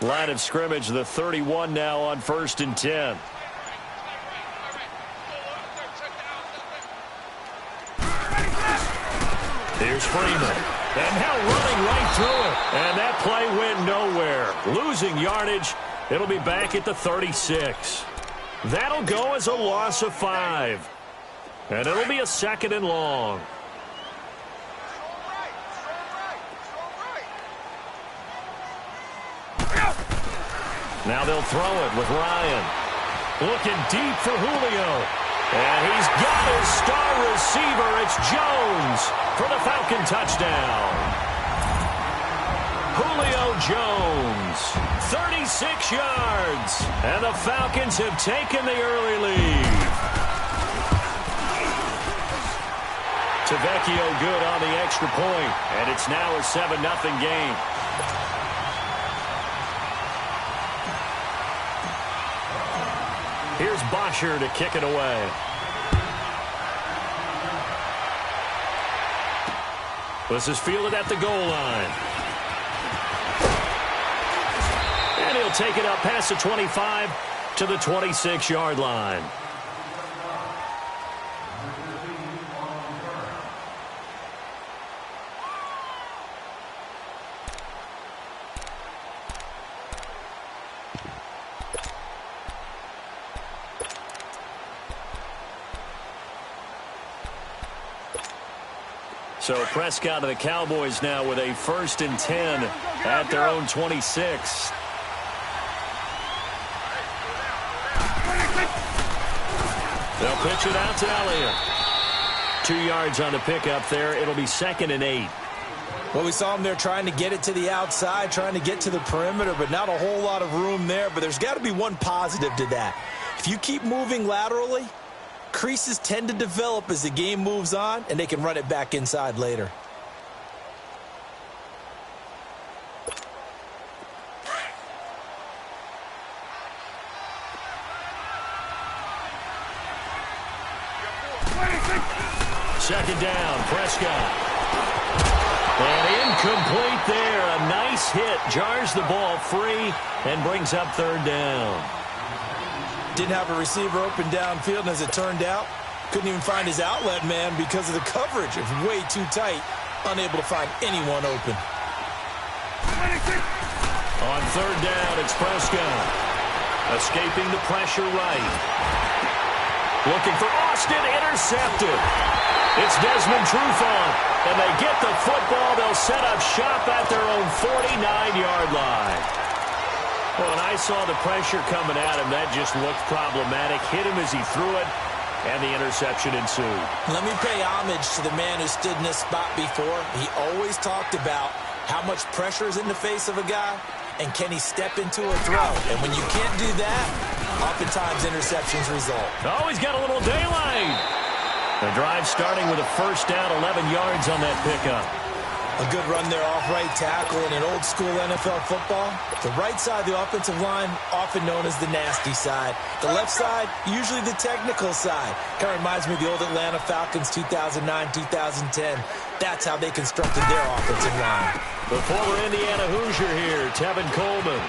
Line of scrimmage, the 31 now on 1st and 10. Here's Freeman. And now running right through it. And that play went nowhere. Losing yardage. It'll be back at the 36. That'll go as a loss of 5. And it'll be a 2nd and long. Now they'll throw it with Ryan. Looking deep for Julio. And he's got his star receiver. It's Jones for the Falcon touchdown. Julio Jones, 36 yards. And the Falcons have taken the early lead. Tavecchio good on the extra point. And it's now a 7-0 game. Here's Bosher to kick it away. This is fielded at the goal line. And he'll take it up past the 25 to the 26-yard line. So Prescott of the Cowboys now with a 1st and 10 at their own 26. They'll pitch it out to Elliott. 2 yards on the pickup there. It'll be 2nd and 8. Well, we saw him there trying to get it to the outside, trying to get to the perimeter, but not a whole lot of room there. But there's got to be one positive to that. If you keep moving laterally, creases tend to develop as the game moves on, and they can run it back inside later. Second down, Prescott. And incomplete there. A nice hit. Jars the ball free and brings up 3rd down. Didn't have a receiver open downfield, and as it turned out, couldn't even find his outlet man because of the coverage. It was way too tight, unable to find anyone open. On 3rd down, it's Prescott. Escaping the pressure right. Looking for Austin, intercepted. It's Desmond Trufant, and they get the football. They'll set up shop at their own 49-yard line. Well, when I saw the pressure coming at him, that just looked problematic. Hit him as he threw it, and the interception ensued. Let me pay homage to the man who stood in this spot before. He always talked about how much pressure is in the face of a guy, and can he step into a throw. And when you can't do that, oftentimes interceptions result. Oh, he's got a little daylight. The drive starting with a 1st down, 11 yards on that pickup. A good run there off right tackle in an old-school NFL football. The right side of the offensive line, often known as the nasty side. The left side, usually the technical side. Kind of reminds me of the old Atlanta Falcons 2009-2010. That's how they constructed their offensive line. The former Indiana Hoosier here, Tevin Coleman.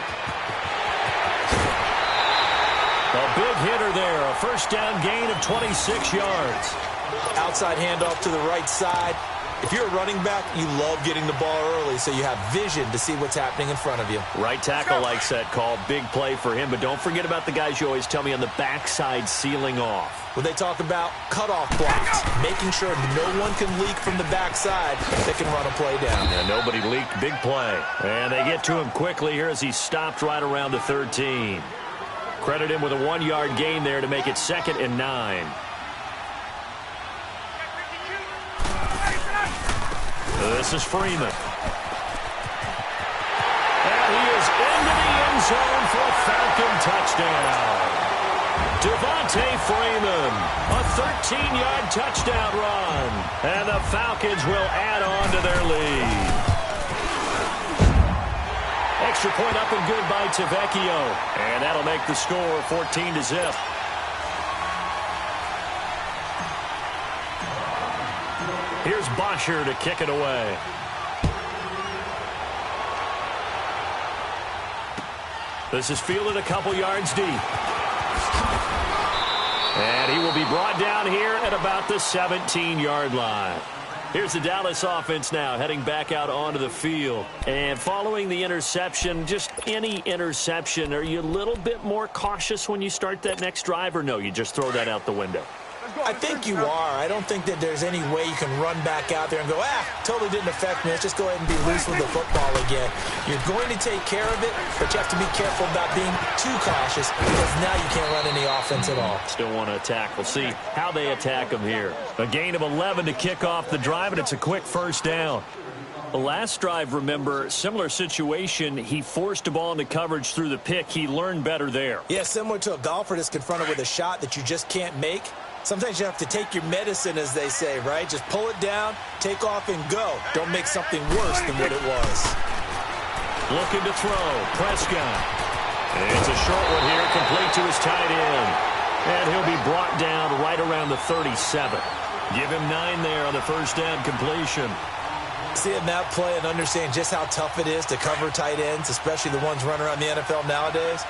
A big hitter there, a 1st down gain of 26 yards. Outside handoff to the right side. If you're a running back, you love getting the ball early so you have vision to see what's happening in front of you. Right tackle likes that call. Big play for him, but don't forget about the guys you always tell me on the backside sealing off. When they talk about cutoff blocks, making sure no one can leak from the backside that can run a play down. Yeah, nobody leaked. Big play. And they get to him quickly here as he stopped right around the 13. Credit him with a 1-yard gain there to make it 2nd and 9. This is Freeman. And he is into the end zone for a Falcon touchdown. Devontae Freeman, a 13-yard touchdown run. And the Falcons will add on to their lead. Extra point up and good by Tavecchio. And that'll make the score 14-0. Here's Bosher to kick it away. This is fielded a couple yards deep. And he will be brought down here at about the 17-yard line. Here's the Dallas offense now heading back out onto the field. And following the interception, just any interception, are you a little bit more cautious when you start that next drive, or no, you just throw that out the window? I think you are. I don't think that there's any way you can run back out there and go, totally didn't affect me. Let's just go ahead and be loose with the football again. You're going to take care of it, but you have to be careful about being too cautious because now you can't run any offense at all. Still want to attack. We'll see how they attack them here. A gain of 11 to kick off the drive, and it's a quick first down. The last drive, remember, similar situation. He forced a ball into coverage through the pick. He learned better there. Yeah, similar to a golfer that's confronted with a shot that you just can't make. Sometimes you have to take your medicine, as they say, right? Just pull it down, take off, and go. Don't make something worse than what it was. Looking to throw. Prescott. And it's a short one here, complete to his tight end. And he'll be brought down right around the 37. Give him 9 there on the first down completion. Seeing that play and understand just how tough it is to cover tight ends, especially the ones running around the NFL nowadays,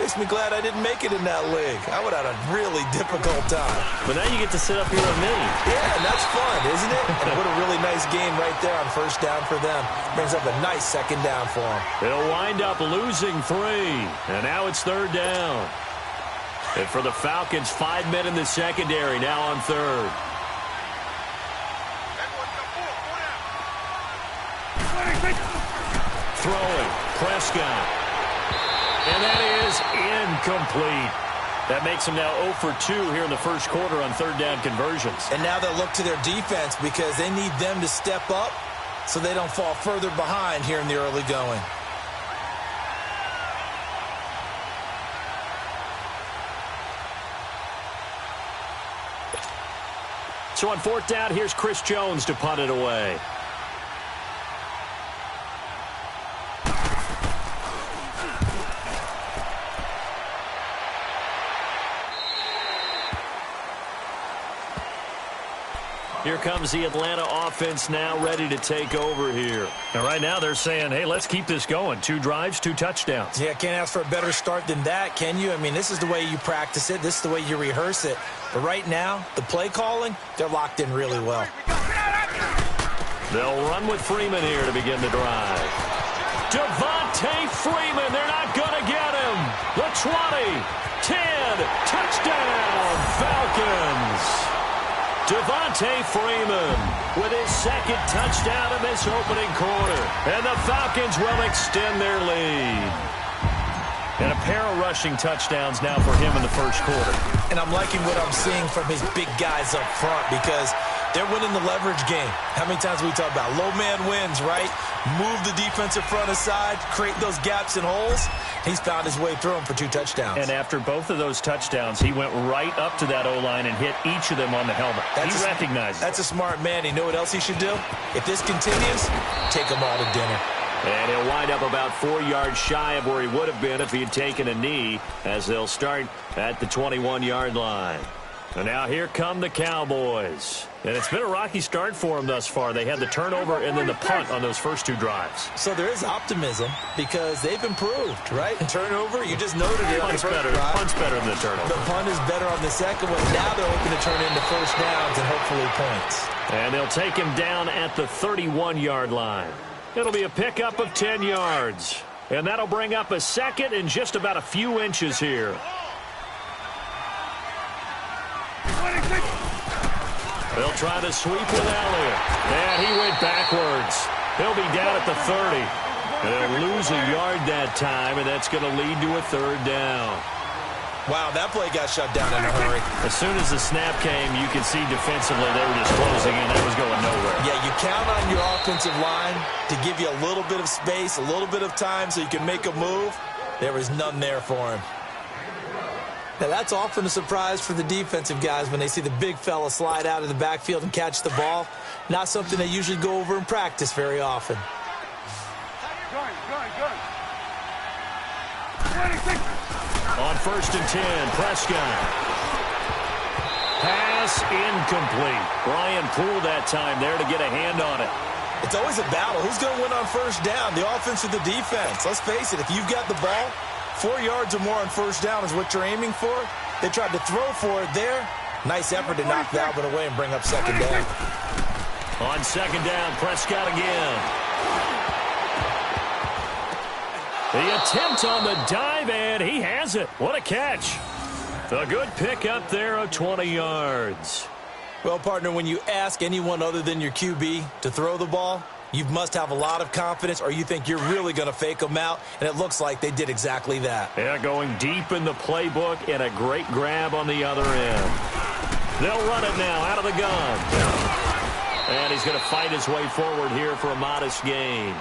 makes me glad I didn't make it in that league. I would have had a really difficult time. But now you get to sit up here with me. Yeah, and that's fun, isn't it? And what a really nice game right there on first down for them. Brings up a nice second down for them. They'll wind up losing 3. And now it's third down. And for the Falcons, 5 men in the secondary now on third. Throwing. Prescott. And that is incomplete. That makes them now 0 for 2 here in the first quarter on third down conversions. And now they'll look to their defense because they need them to step up so they don't fall further behind here in the early going. So on fourth down, here's Chris Jones to punt it away. Here comes the Atlanta offense now ready to take over here. And right now they're saying, hey, let's keep this going. 2 drives, 2 touchdowns. Yeah, can't ask for a better start than that, can you? I mean, this is the way you practice it. This is the way you rehearse it. But right now, the play calling, they're locked in really well. They'll run with Freeman here to begin the drive. Devontae Freeman, they're not going to get him. The 20, 10, touchdown, Falcons. Devontae Freeman with his second touchdown in this opening quarter. And the Falcons will extend their lead. And a pair of rushing touchdowns now for him in the first quarter. And I'm liking what I'm seeing from his big guys up front because they're winning the leverage game. How many times we talk about low man wins, right? Move the defensive front aside, create those gaps and holes. He's found his way through them for 2 touchdowns. And after both of those touchdowns, he went right up to that O-line and hit each of them on the helmet. He recognized it. That's a smart man. You know what else he should do? If this continues, take them all to dinner. And he'll wind up about 4 yards shy of where he would have been if he had taken a knee, as they'll start at the 21-yard line. And now here come the Cowboys. And it's been a rocky start for them thus far. They had the turnover and then the punt on those first 2 drives. So there is optimism because they've improved, right? Turnover, you just noted it on the first drive. Punt's better than the turnover. The punt is better on the second one. Now they're hoping to turn into first downs and hopefully points. And they'll take him down at the 31-yard line. It'll be a pickup of 10 yards. And that'll bring up a second and just about a few inches here. They'll try to sweep with Elliott. And he went backwards. He'll be down at the 30. And they'll lose a yard that time, and that's going to lead to a third down. Wow, that play got shut down in a hurry. As soon as the snap came, you could see defensively they were just closing in. That was going nowhere. Yeah, you count on your offensive line to give you a little bit of space, a little bit of time so you can make a move. There was none there for him. Now, that's often a surprise for the defensive guys when they see the big fella slide out of the backfield and catch the ball. Not something they usually go over in practice very often. On 1st and 10, Prescott. Pass incomplete. Brian Poole that time there to get a hand on it. It's always a battle. Who's going to win on first down, the offense or the defense? Let's face it, if you've got the ball, 4 yards or more on first down is what you're aiming for. They tried to throw for it there. Nice effort to knock Valvin away and bring up second down. On second down, Prescott again. The attempt on the dive, and he has it. What a catch. A good pick up there of 20 yards. Well, partner, when you ask anyone other than your QB to throw the ball, you must have a lot of confidence, or you think you're really going to fake them out, and it looks like they did exactly that. Yeah, going deep in the playbook and a great grab on the other end. They'll run it now out of the gun. And he's going to fight his way forward here for a modest gain.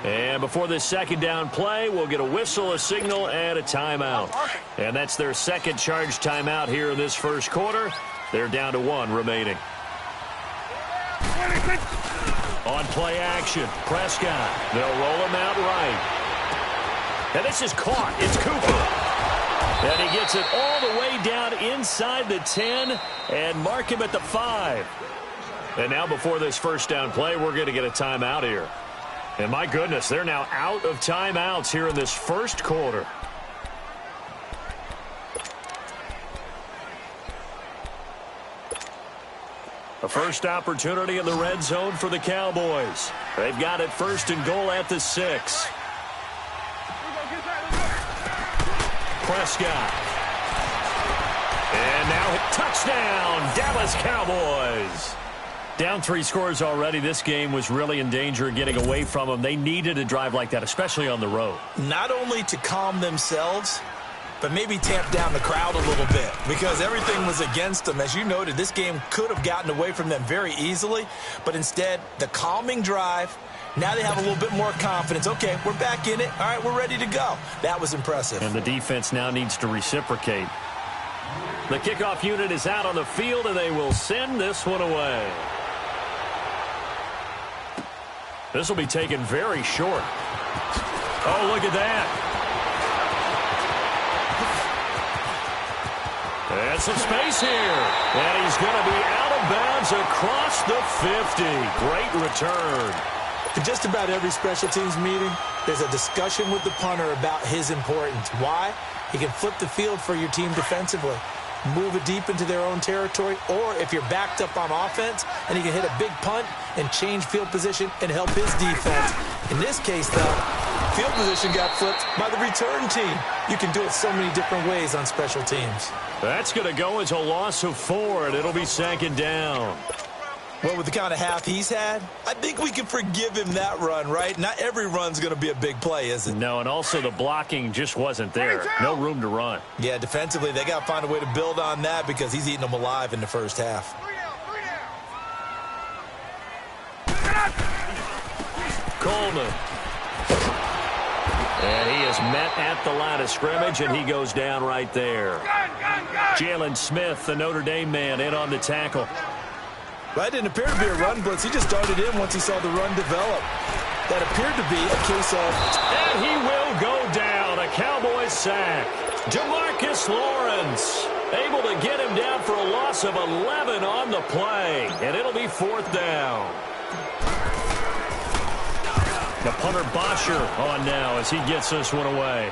And before this second down play, we'll get a whistle, a signal, and a timeout. And that's their second charge timeout here in this first quarter. They're down to 1 remaining. On play action, Prescott. They'll roll him out right. And this is caught. It's Cooper. And he gets it all the way down inside the 10 and mark him at the 5. And now before this first down play, we're going to get a timeout here. And my goodness, they're now out of timeouts here in this first quarter. A first opportunity in the red zone for the Cowboys. They've got it first and goal at the 6. Prescott. And now touchdown, Dallas Cowboys. Down 3 scores already. This game was really in danger of getting away from them. They needed a drive like that, especially on the road. Not only to calm themselves, but maybe tamp down the crowd a little bit, because everything was against them. As you noted, this game could have gotten away from them very easily, but instead, the calming drive, now they have a little bit more confidence. Okay, we're back in it. All right, we're ready to go. That was impressive. And the defense now needs to reciprocate. The kickoff unit is out on the field, and they will send this one away. This will be taken very short. Oh, look at that. And some space here. And he's going to be out of bounds across the 50. Great return. In just about every special teams meeting, there's a discussion with the punter about his importance. Why? He can flip the field for your team defensively, move it deep into their own territory, or if you're backed up on offense, and he can hit a big punt and change field position and help his defense. In this case, though, field position got flipped by the return team. You can do it so many different ways on special teams. That's going to go as a loss of 4, and it'll be second down. Well, with the kind of half he's had, I think we can forgive him that run, right? Not every run's going to be a big play, is it? No, and also the blocking just wasn't there. No room to run. Yeah, defensively, they got to find a way to build on that because he's eating them alive in the first half. Coleman. And he is met at the line of scrimmage, and he goes down right there. Jalen Smith, the Notre Dame man, in on the tackle. That didn't appear to be a run blitz. He just darted in once he saw the run develop. That appeared to be a case of... And he will go down. A Cowboys sack. Demarcus Lawrence able to get him down for a loss of 11 on the play. And it'll be 4th down. The punter Bosher on now as he gets this one away.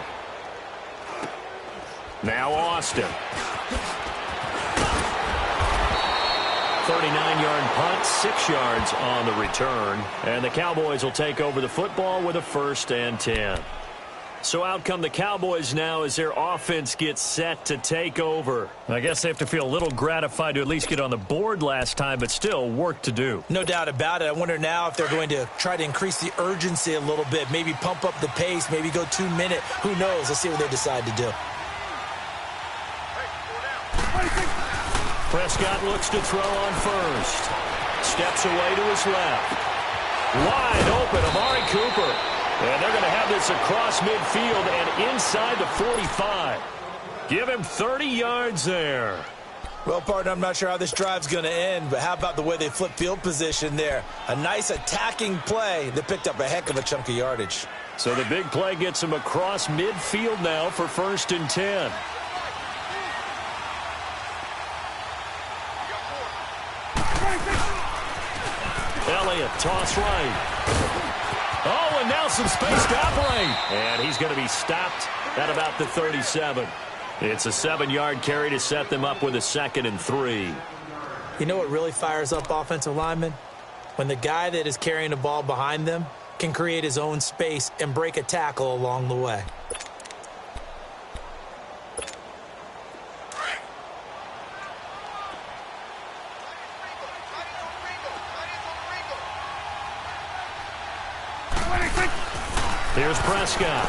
Now Austin. 39-yard punt, 6 yards on the return. And the Cowboys will take over the football with a 1st and 10. So out come the Cowboys now as their offense gets set to take over. I guess they have to feel a little gratified to at least get on the board last time, but still work to do. No doubt about it. I wonder now if they're going to try to increase the urgency a little bit, maybe pump up the pace, maybe go 2-minute. Who knows? Let's see what they decide to do. Prescott looks to throw on first. Steps away to his left. Wide open, Amari Cooper. And they're going to have this across midfield and inside the 45. Give him 30 yards there. Well, partner, I'm not sure how this drive's going to end, but how about the way they flip field position there? A nice attacking play that picked up a heck of a chunk of yardage. So the big play gets him across midfield now for 1st and 10. Elliott, toss right. Oh, and now some space to operate. And he's going to be stopped at about the 37. It's a 7-yard carry to set them up with a 2nd and 3. You know what really fires up offensive linemen? When the guy that is carrying the ball behind them can create his own space and break a tackle along the way. Here's Prescott.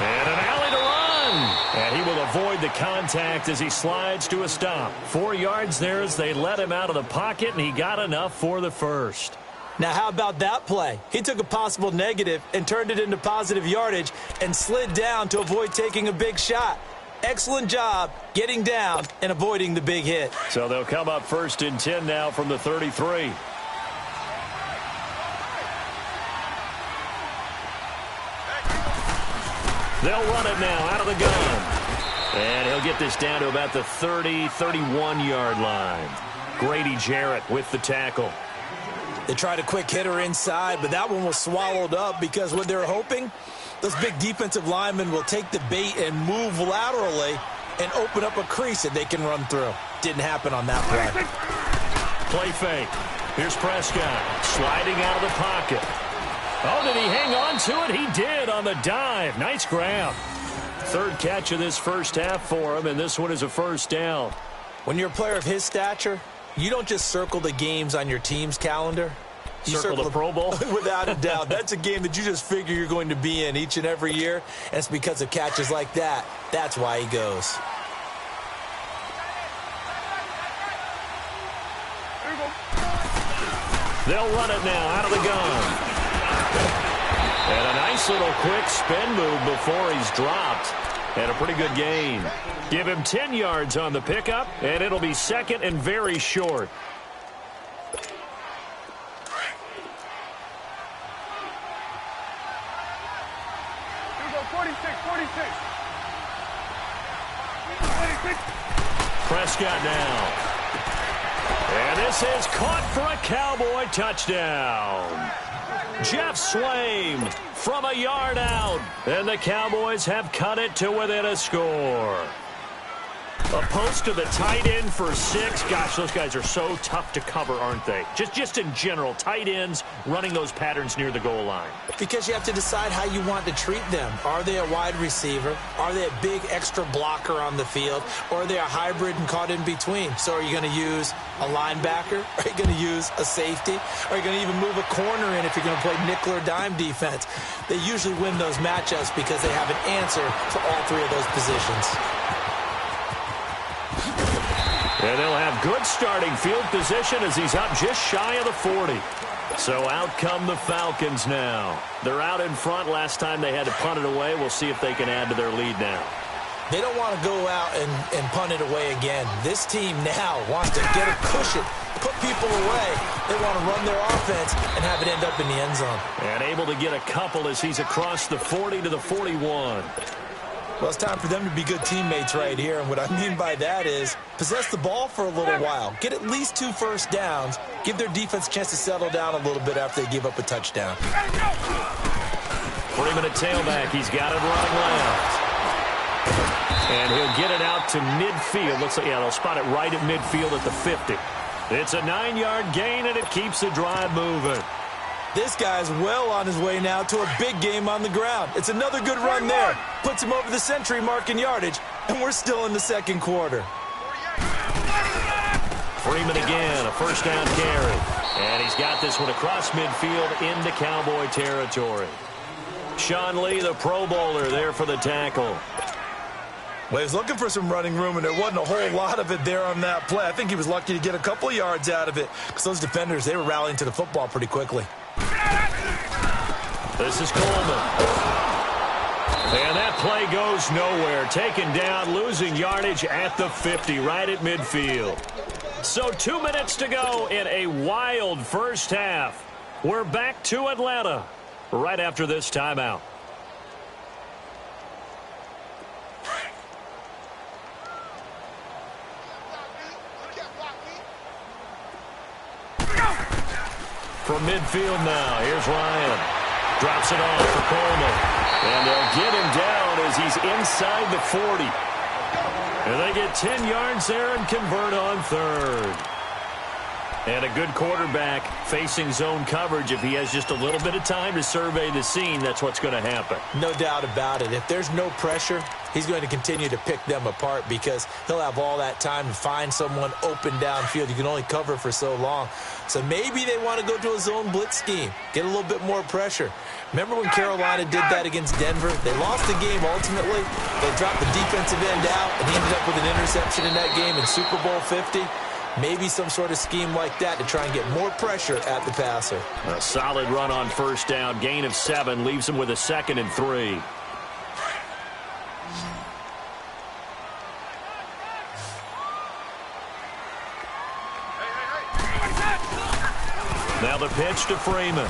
And an alley to run. And he will avoid the contact as he slides to a stop. 4 yards there as they let him out of the pocket, and he got enough for the first. Now, how about that play? He took a possible negative and turned it into positive yardage and slid down to avoid taking a big shot. Excellent job getting down and avoiding the big hit. So they'll come up 1st and 10 now from the 33. They'll run it now out of the gun. And he'll get this down to about the 30, 31-yard line. Grady Jarrett with the tackle. They tried a quick hitter inside, but that one was swallowed up because what they're hoping, those big defensive linemen will take the bait and move laterally and open up a crease that they can run through. Didn't happen on that play. Play fake. Here's Prescott sliding out of the pocket. Oh, did he hang on to it? He did on the dive. Nice grab. 3rd catch of this first half for him, and this one is a 1st down. When you're a player of his stature, you don't just circle the games on your team's calendar. You circle the Pro Bowl? Without a doubt. That's a game that you just figure you're going to be in each and every year, and it's because of catches like that. That's why he goes. They'll run it now out of the gun. And a nice little quick spin move before he's dropped. And a pretty good gain. Give him 10 yards on the pickup, and it'll be 2nd and very short. Here we go, 46. Prescott now. And this is caught for a Cowboy touchdown. Jeff Swaim from a yard out. And the Cowboys have cut it to within a score. A post to the tight end for 6. Gosh, those guys are so tough to cover, aren't they? Just in general, tight ends running those patterns near the goal line. Because you have to decide how you want to treat them. Are they a wide receiver? Are they a big extra blocker on the field? Or are they a hybrid and caught in between? So are you going to use a linebacker? Are you going to use a safety? Are you going to even move a corner in if you're going to play nickel or dime defense? They usually win those matchups because they have an answer for all 3 of those positions. And they'll have good starting field position as he's up just shy of the 40. So out come the Falcons now. They're out in front. Last time they had to punt it away. We'll see if they can add to their lead now. They don't want to go out and punt it away again. This team now wants to get a cushion, put people away. They want to run their offense and have it end up in the end zone. And able to get a couple as he's across the 40 to the 41. Well, it's time for them to be good teammates right here. And what I mean by that is possess the ball for a little while. Get at least 2 first downs. Give their defense a chance to settle down a little bit after they give up a touchdown. Freeman at tailback. He's got it running left. And he'll get it out to midfield. Looks like, yeah, they'll spot it right at midfield at the 50. It's a 9-yard gain, and it keeps the drive moving. This guy's well on his way now to a big game on the ground. It's another good run there. Puts him over the century mark in yardage, and we're still in the 2nd quarter. Freeman again, a 1st down carry. And he's got this one across midfield into Cowboy territory. Sean Lee, the Pro Bowler, there for the tackle. Well, he was looking for some running room, and there wasn't a whole lot of it there on that play. I think he was lucky to get a couple of yards out of it because those defenders, they were rallying to the football pretty quickly. This is Coleman. And that play goes nowhere. Taken down, losing yardage at the 50, right at midfield. So 2 minutes to go in a wild first half. We're back to Atlanta right after this timeout. From midfield now, here's Ryan. Drops it off for Coleman. And they'll get him down as he's inside the 40. And they get 10 yards there and convert on third. And a good quarterback facing zone coverage. If he has just a little bit of time to survey the scene, that's what's going to happen. No doubt about it. If there's no pressure, he's going to continue to pick them apart because he'll have all that time to find someone open downfield. You can only cover for so long. So maybe they want to go to a zone blitz scheme, get a little bit more pressure. Remember when Carolina did that against Denver? They lost the game ultimately. They dropped the defensive end out, and he ended up with an interception in that game in Super Bowl 50. Maybe some sort of scheme like that to try and get more pressure at the passer. A solid run on first down. Gain of 7 leaves him with a 2nd and 3. Now the pitch to Freeman.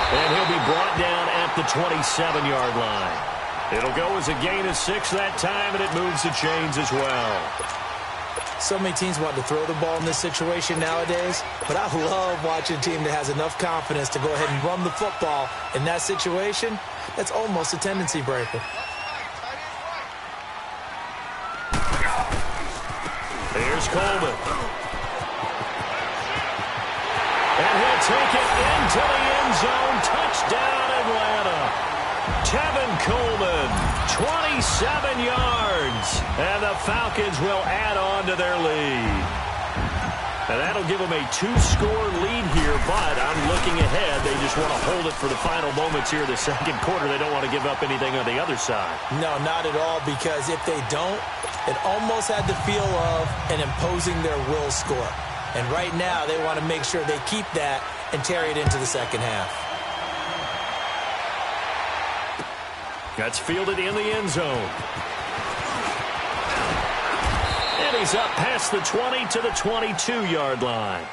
And he'll be brought down at the 27-yard line. It'll go as a gain of 6 that time, and it moves the chains as well. So many teams want to throw the ball in this situation nowadays, but I love watching a team that has enough confidence to go ahead and run the football. In that situation, that's almost a tendency breaker. Here's Coleman. And he'll take it into the end zone. Touchdown, Atlanta. Tevin Coleman, 27 yards. And the Falcons will add on to their lead. And that'll give them a 2-score lead here, but I'm looking ahead. They just want to hold it for the final moments here in the second quarter. They don't want to give up anything on the other side. No, not at all, because if they don't, it almost had the feel of an imposing their will score. And right now, they want to make sure they keep that and carry it into the second half. That's fielded in the end zone. And he's up past the 20 to the 22-yard line.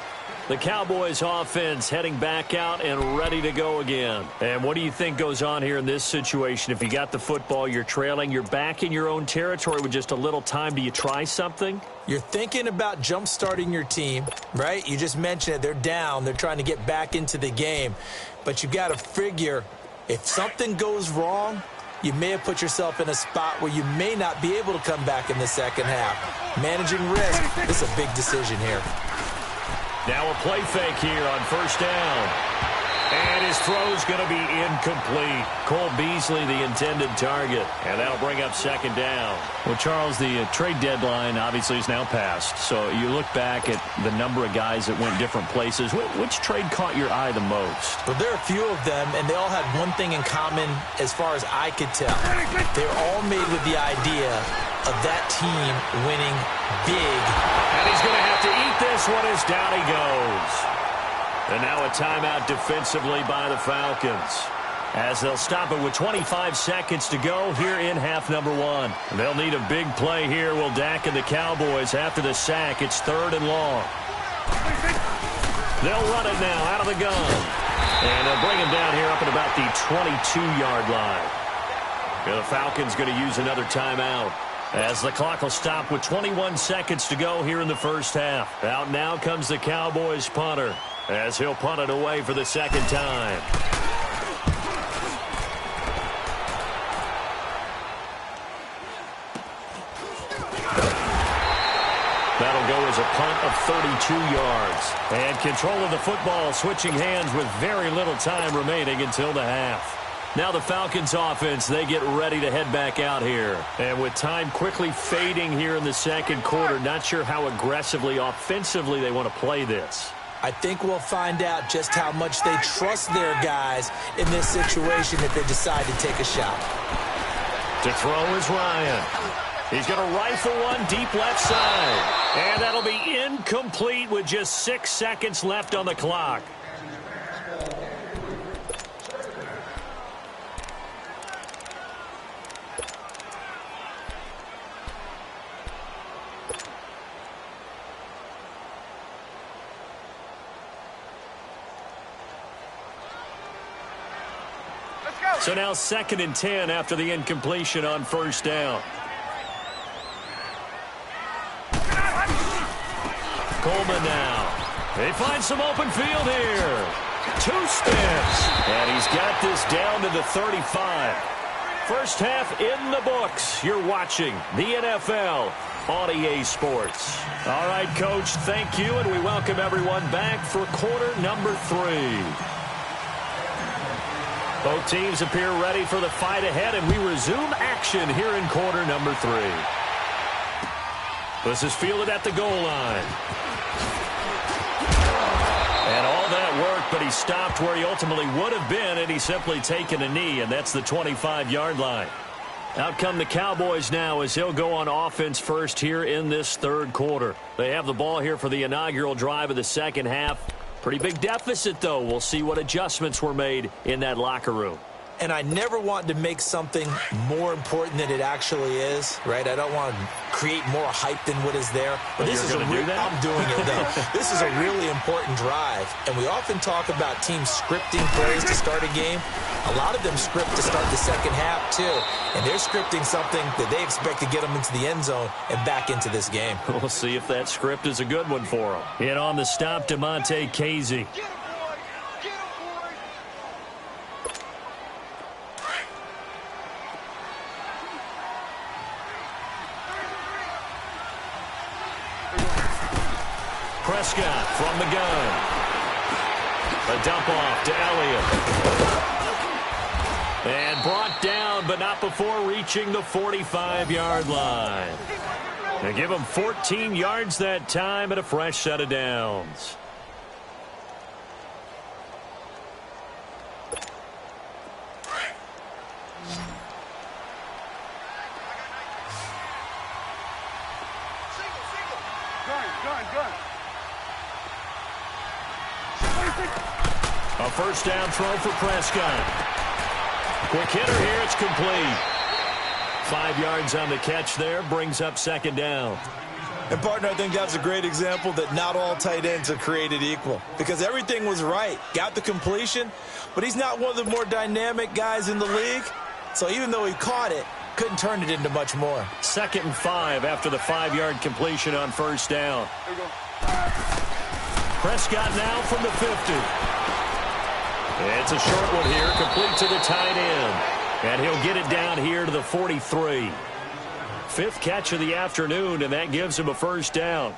The Cowboys offense heading back out and ready to go again. And what do you think goes on here in this situation? If you got the football, you're trailing, you're back in your own territory with just a little time. Do you try something? You're thinking about jump-starting your team, right? You just mentioned it. They're down. They're trying to get back into the game. But you've got to figure if something goes wrong, you may have put yourself in a spot where you may not be able to come back in the second half. Managing risk, this is a big decision here. Now a play fake here on first down. And his throw's going to be incomplete. Cole Beasley, the intended target. And that'll bring up second down. Well, Charles, the trade deadline obviously is now passed. So you look back at the number of guys that went different places. Which trade caught your eye the most? Well, there are a few of them, and they all had one thing in common as far as I could tell. They're all made with the idea of that team winning big. And he's going to have to eat this one as down he goes. And now a timeout defensively by the Falcons, as they'll stop it with 25 seconds to go here in half number 1. They'll need a big play here. Will Dak and the Cowboys after the sack. It's 3rd and long. They'll run it now out of the gun. And they'll bring him down here up at about the 22-yard line. And the Falcons going to use another timeout, as the clock will stop with 21 seconds to go here in the first half. Out now comes the Cowboys punter, as he'll punt it away for the second time. That'll go as a punt of 32 yards. And control of the football switching hands with very little time remaining until the half. Now the Falcons offense, they get ready to head back out here. And with time quickly fading here in the second quarter, not sure how aggressively, offensively they want to play this. I think we'll find out just how much they trust their guys in this situation if they decide to take a shot. To throw is Ryan. He's going to rifle one deep left side. And that'll be incomplete with just 6 seconds left on the clock. So now 2nd and 10 after the incompletion on first down. Coleman now. They find some open field here. Two spins. And he's got this down to the 35. First half in the books. You're watching the NFL on EA Sports. All right, Coach, thank you, and we welcome everyone back for quarter number 3. Both teams appear ready for the fight ahead, and we resume action here in quarter number 3. This is fielded at the goal line. And all that work, but he stopped where he ultimately would have been, and he's simply taken a knee, and that's the 25-yard line. Out come the Cowboys now as he'll go on offense first here in this third quarter. They have the ball here for the inaugural drive of the second half. Pretty big deficit, though. We'll see what adjustments were made in that locker room. And I never want to make something more important than it actually is, right? I don't want to create more hype than what is there. But this is I'm doing it, though. This is a really important drive. And we often talk about teams scripting plays to start a game. A lot of them script to start the second half, too. And they're scripting something that they expect to get them into the end zone and back into this game. We'll see if that script is a good one for them. In on the stop, Demonte Casey. Prescott from the gun. A dump off to Elliott. And brought down, but not before reaching the 45-yard line. They give him 14 yards that time and a fresh set of downs. A first down throw for Prescott. Quick hitter here, it's complete. 5 yards on the catch there, brings up second down. And, partner, I think that's a great example that not all tight ends are created equal. Because everything was right. Got the completion, but he's not one of the more dynamic guys in the league. So even though he caught it, couldn't turn it into much more. 2nd and 5 after the 5-yard completion on first down. Prescott now from the 50. It's a short one here, complete to the tight end. And he'll get it down here to the 43. 5th catch of the afternoon, and that gives him a first down.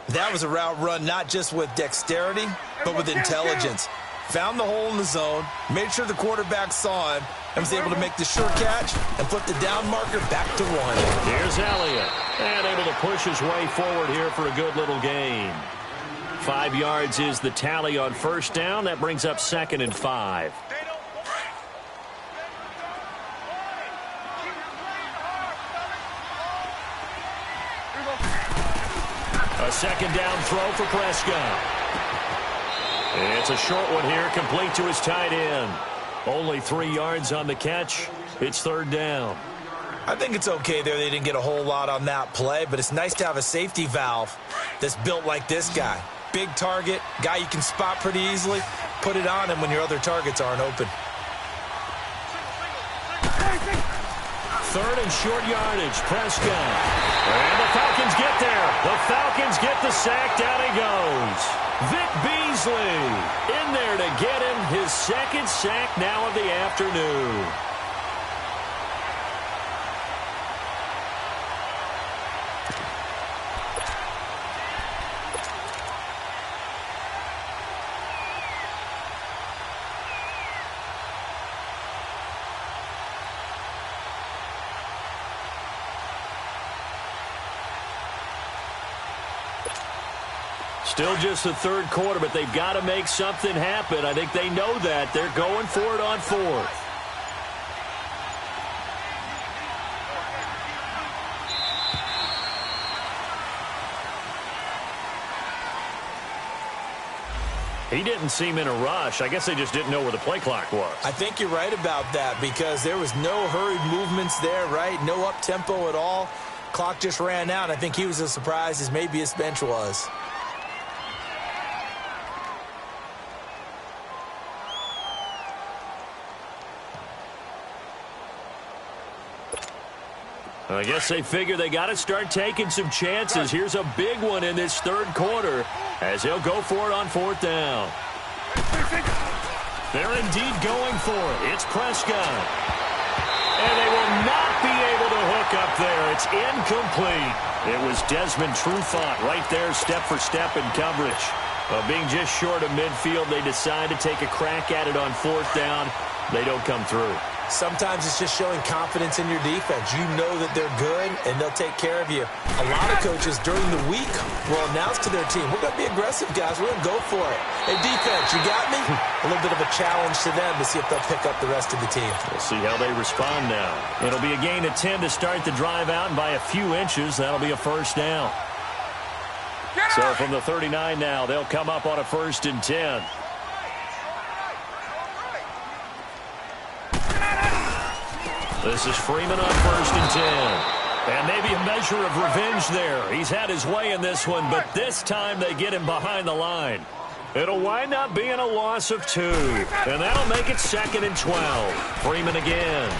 That was a route run not just with dexterity, but with intelligence. Found the hole in the zone, made sure the quarterback saw him, and was able to make the short catch and put the down marker back to 1. Here's Elliott, and able to push his way forward here for a good little gain. 5 yards is the tally on first down. That brings up 2nd and 5. A second down throw for Prescott. It's a short one here, complete to his tight end. Only 3 yards on the catch. It's 3rd down. I think it's okay there. They didn't get a whole lot on that play, but it's nice to have a safety valve that's built like this guy. Big target, guy you can spot pretty easily. Put it on him when your other targets aren't open. 3rd and short yardage, Prescott. And the Falcons get there. The Falcons get the sack. Down he goes. Vic Beasley in there to get him his 2nd sack now of the afternoon. Still just the 3rd quarter, but they've got to make something happen. I think they know that. They're going for it on 4th. He didn't seem in a rush. I guess they just didn't know where the play clock was. I think you're right about that because there was no hurried movements there, right? No up-tempo at all. Clock just ran out. I think he was as surprised as maybe his bench was. I guess they figure they got to start taking some chances. Here's a big one in this 3rd quarter as he'll go for it on 4th down. They're indeed going for it. It's Prescott. And they will not be able to hook up there. It's incomplete. It was Desmond Trufant right there, step for step in coverage. Being just short of midfield, they decide to take a crack at it on fourth down. They don't come through. Sometimes it's just showing confidence in your defense. You know that they're good, and they'll take care of you. A lot of coaches during the week will announce to their team, we're going to be aggressive, guys. We're going to go for it. Hey, defense, you got me? A little bit of a challenge to them to see if they'll pick up the rest of the team. We'll see how they respond now. It'll be a gain of 10 to start the drive out, and by a few inches, that'll be a first down. So from the 39 now, they'll come up on a 1st and 10. This is Freeman on 1st and 10. And maybe a measure of revenge there. He's had his way in this one, but this time they get him behind the line. It'll wind up being a loss of 2. And that'll make it 2nd and 12. Freeman again.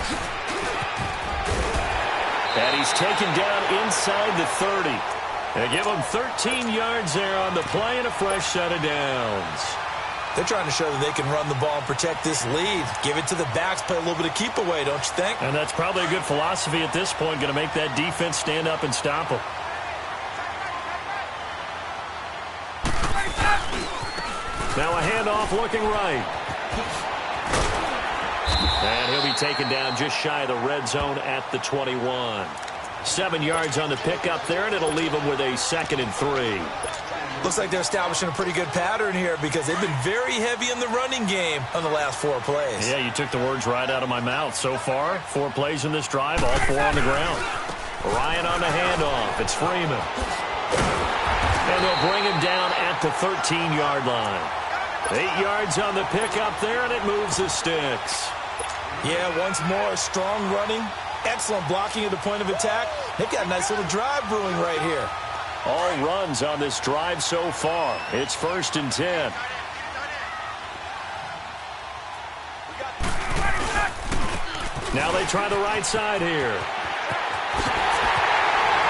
And he's taken down inside the 30. They give him 13 yards there on the play and a fresh set of downs. They're trying to show that they can run the ball and protect this lead. Give it to the backs, play a little bit of keep away, don't you think? And that's probably a good philosophy at this point, going to make that defense stand up and stop them. Now a handoff looking right. And he'll be taken down just shy of the red zone at the 21. 7 yards on the pickup there, and it'll leave him with a 2nd and 3. Looks like they're establishing a pretty good pattern here because they've been very heavy in the running game on the last 4 plays. Yeah, you took the words right out of my mouth. So far, 4 plays in this drive, all 4 on the ground. Ryan on the handoff. It's Freeman. And they'll bring him down at the 13-yard line. 8 yards on the pickup there, and it moves the sticks. Yeah, once more, strong running, excellent blocking at the point of attack. They've got a nice little drive brewing right here. All runs on this drive so far. It's 1st and 10. Now they try the right side here.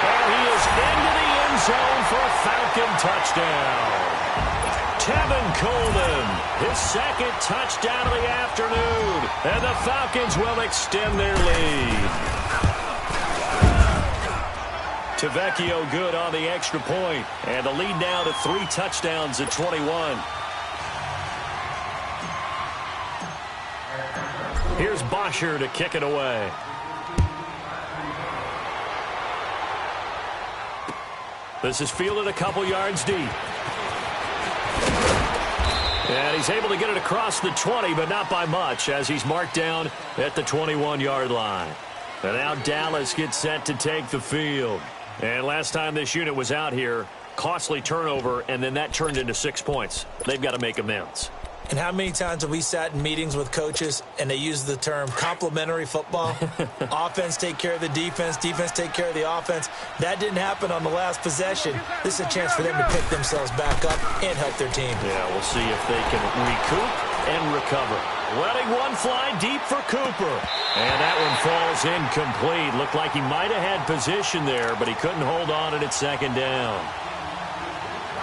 And he is into the end zone for a Falcon touchdown. Tevin Coleman, his 2nd touchdown of the afternoon. And the Falcons will extend their lead. Tavecchio good on the extra point. And the lead now to 3 touchdowns at 21. Here's Bosher to kick it away. This is fielded a couple yards deep. And he's able to get it across the 20, but not by much, as he's marked down at the 21-yard line. And now Dallas gets set to take the field. And last time this unit was out here, costly turnover, and then that turned into 6 points. They've got to make amends. And how many times have we sat in meetings with coaches and they use the term complementary football? Offense take care of the defense, defense take care of the offense. That didn't happen on the last possession. This is a chance for them to pick themselves back up and help their team. Yeah, we'll see if they can recoup and recover. Letting one fly deep for Cooper. And that one falls incomplete. Looked like he might have had position there, but he couldn't hold on it at 2nd down.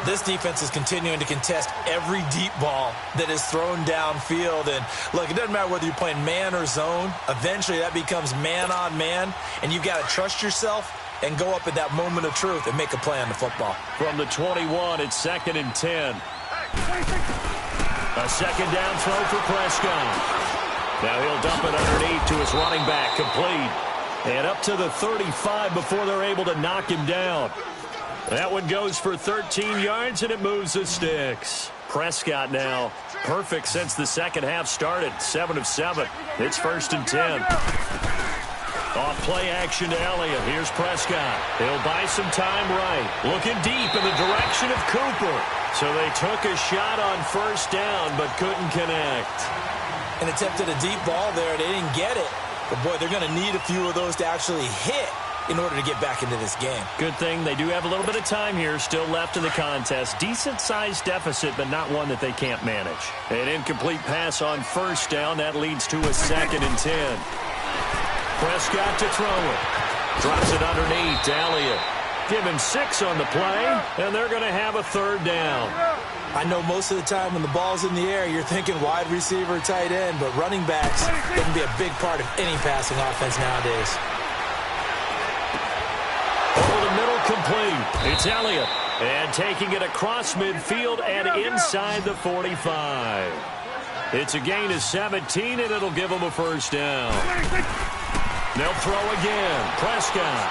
This defense is continuing to contest every deep ball that is thrown downfield. And, look, it doesn't matter whether you're playing man or zone. Eventually, that becomes man-on-man, and you've got to trust yourself and go up at that moment of truth and make a play on the football. From the 21, it's 2nd and 10. A 2nd down throw for Prescott. Now he'll dump it underneath to his running back, complete. And up to the 35 before they're able to knock him down. That one goes for 13 yards, and it moves the sticks. Prescott now perfect since the second half started. 7 of 7. It's 1st and 10. Off play action to Elliott. Here's Prescott. He'll buy some time right. Looking deep in the direction of Cooper. So they took a shot on 1st down, but couldn't connect. And attempted a deep ball there. They didn't get it. But, boy, they're going to need a few of those to actually hit in order to get back into this game. Good thing they do have a little bit of time here still left in the contest. Decent-sized deficit, but not one that they can't manage. An incomplete pass on 1st down. That leads to a 2nd and 10. Prescott to throw it. Drops it underneath to Elliott. Give him 6 on the play, and they're going to have a 3rd down. I know most of the time when the ball's in the air, you're thinking wide receiver, tight end, but running backs can be a big part of any passing offense nowadays. Over the middle, complete. It's Elliott. And taking it across midfield and inside the 45. It's a gain of 17, and it'll give them a first down. They'll throw again. Prescott.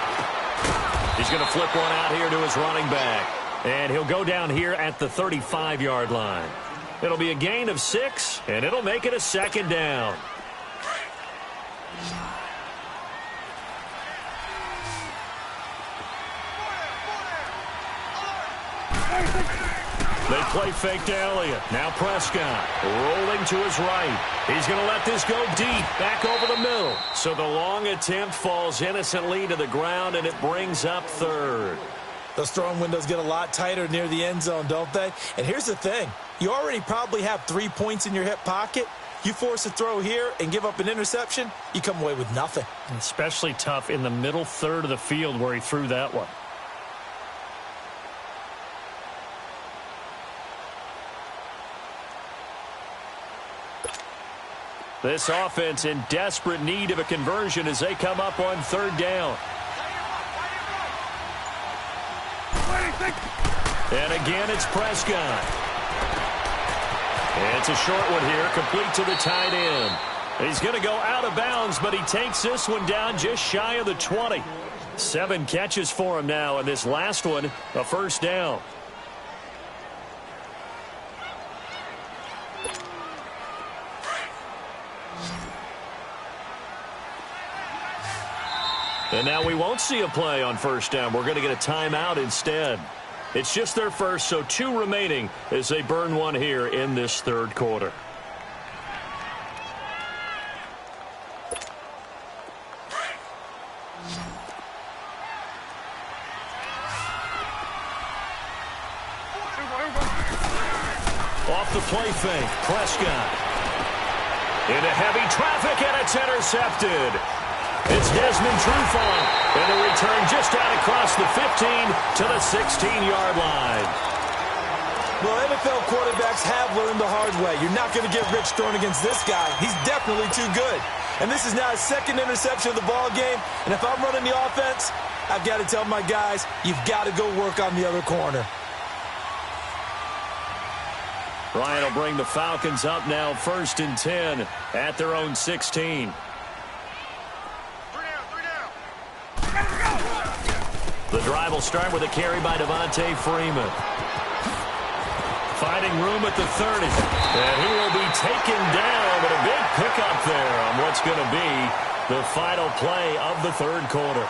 He's going to flip one out here to his running back. And he'll go down here at the 35-yard line. It'll be a gain of 6, and it'll make it a second down. They play fake to Elliott. Now Prescott rolling to his right. He's going to let this go deep, back over the middle. So the long attempt falls innocently to the ground, and it brings up third. Those throwing windows get a lot tighter near the end zone, don't they? And here's the thing. You already probably have 3 points in your hip pocket. You force a throw here and give up an interception, you come away with nothing. Especially tough in the middle third of the field where he threw that one. This offense in desperate need of a conversion as they come up on third down. And again, it's Prescott. And it's a short one here, complete to the tight end. He's going to go out of bounds, but he takes this one down just shy of the 20. 7 catches for him now, and this last one, a first down. And now we won't see a play on first down. We're going to get a timeout instead. It's just their first, so 2 remaining as they burn one here in this third quarter. Off the play fake, Prescott. Into heavy traffic, and it's intercepted. It's Desmond Trufant, and the return just out across the 15 to the 16-yard line. Well, NFL quarterbacks have learned the hard way. You're not going to get rich throwing against this guy. He's definitely too good. And this is now his second interception of the ball game. And if I'm running the offense, I've got to tell my guys, you've got to go work on the other corner. Ryan will bring the Falcons up now, 1st and 10 at their own 16. The drive will start with a carry by Devontae Freeman. Finding room at the 30. And he will be taken down, but a big pickup there on what's going to be the final play of the third quarter.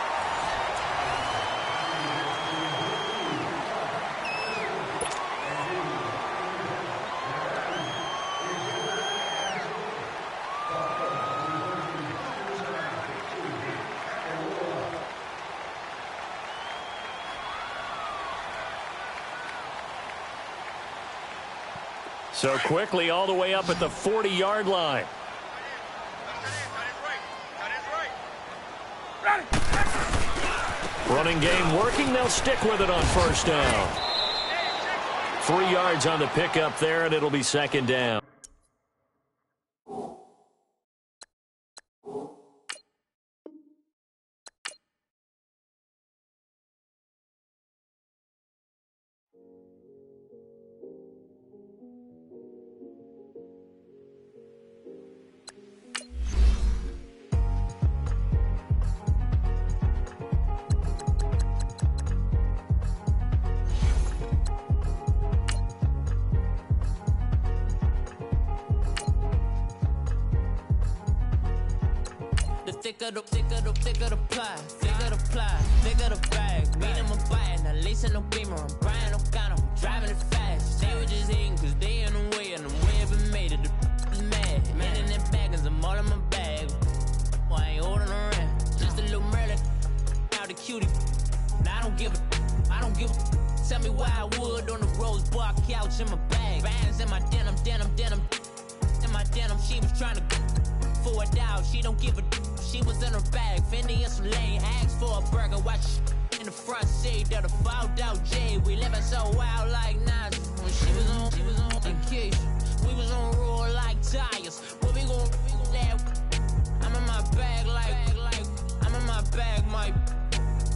So quickly all the way up at the 40-yard line. Running game working. They'll stick with it on first down. 3 yards on the pickup there, and it'll be second down. Thicker the bag. Meet him a bite, now lacing no beamer. I'm Brian O'Connor, driving it fast. They were just hating cause they in the way, and the way I've been made it, the is mad. Man in them baggins, I'm all in my bag. I ain't holding around, just a little Merlin, out the cutie. Now I don't give a, tell me why I would on the rose bar couch in my bag. Bands in my denim, in my denim, she was trying to for it out, she don't give a. She was in her bag, Fendi and some lane hags for a burger. Watch in the front seat of the fouled out J. We living so wild like Nas. When she was on vacation, we was on roll like tires. What we gon' that? I'm in my bag like I'm in my bag, my.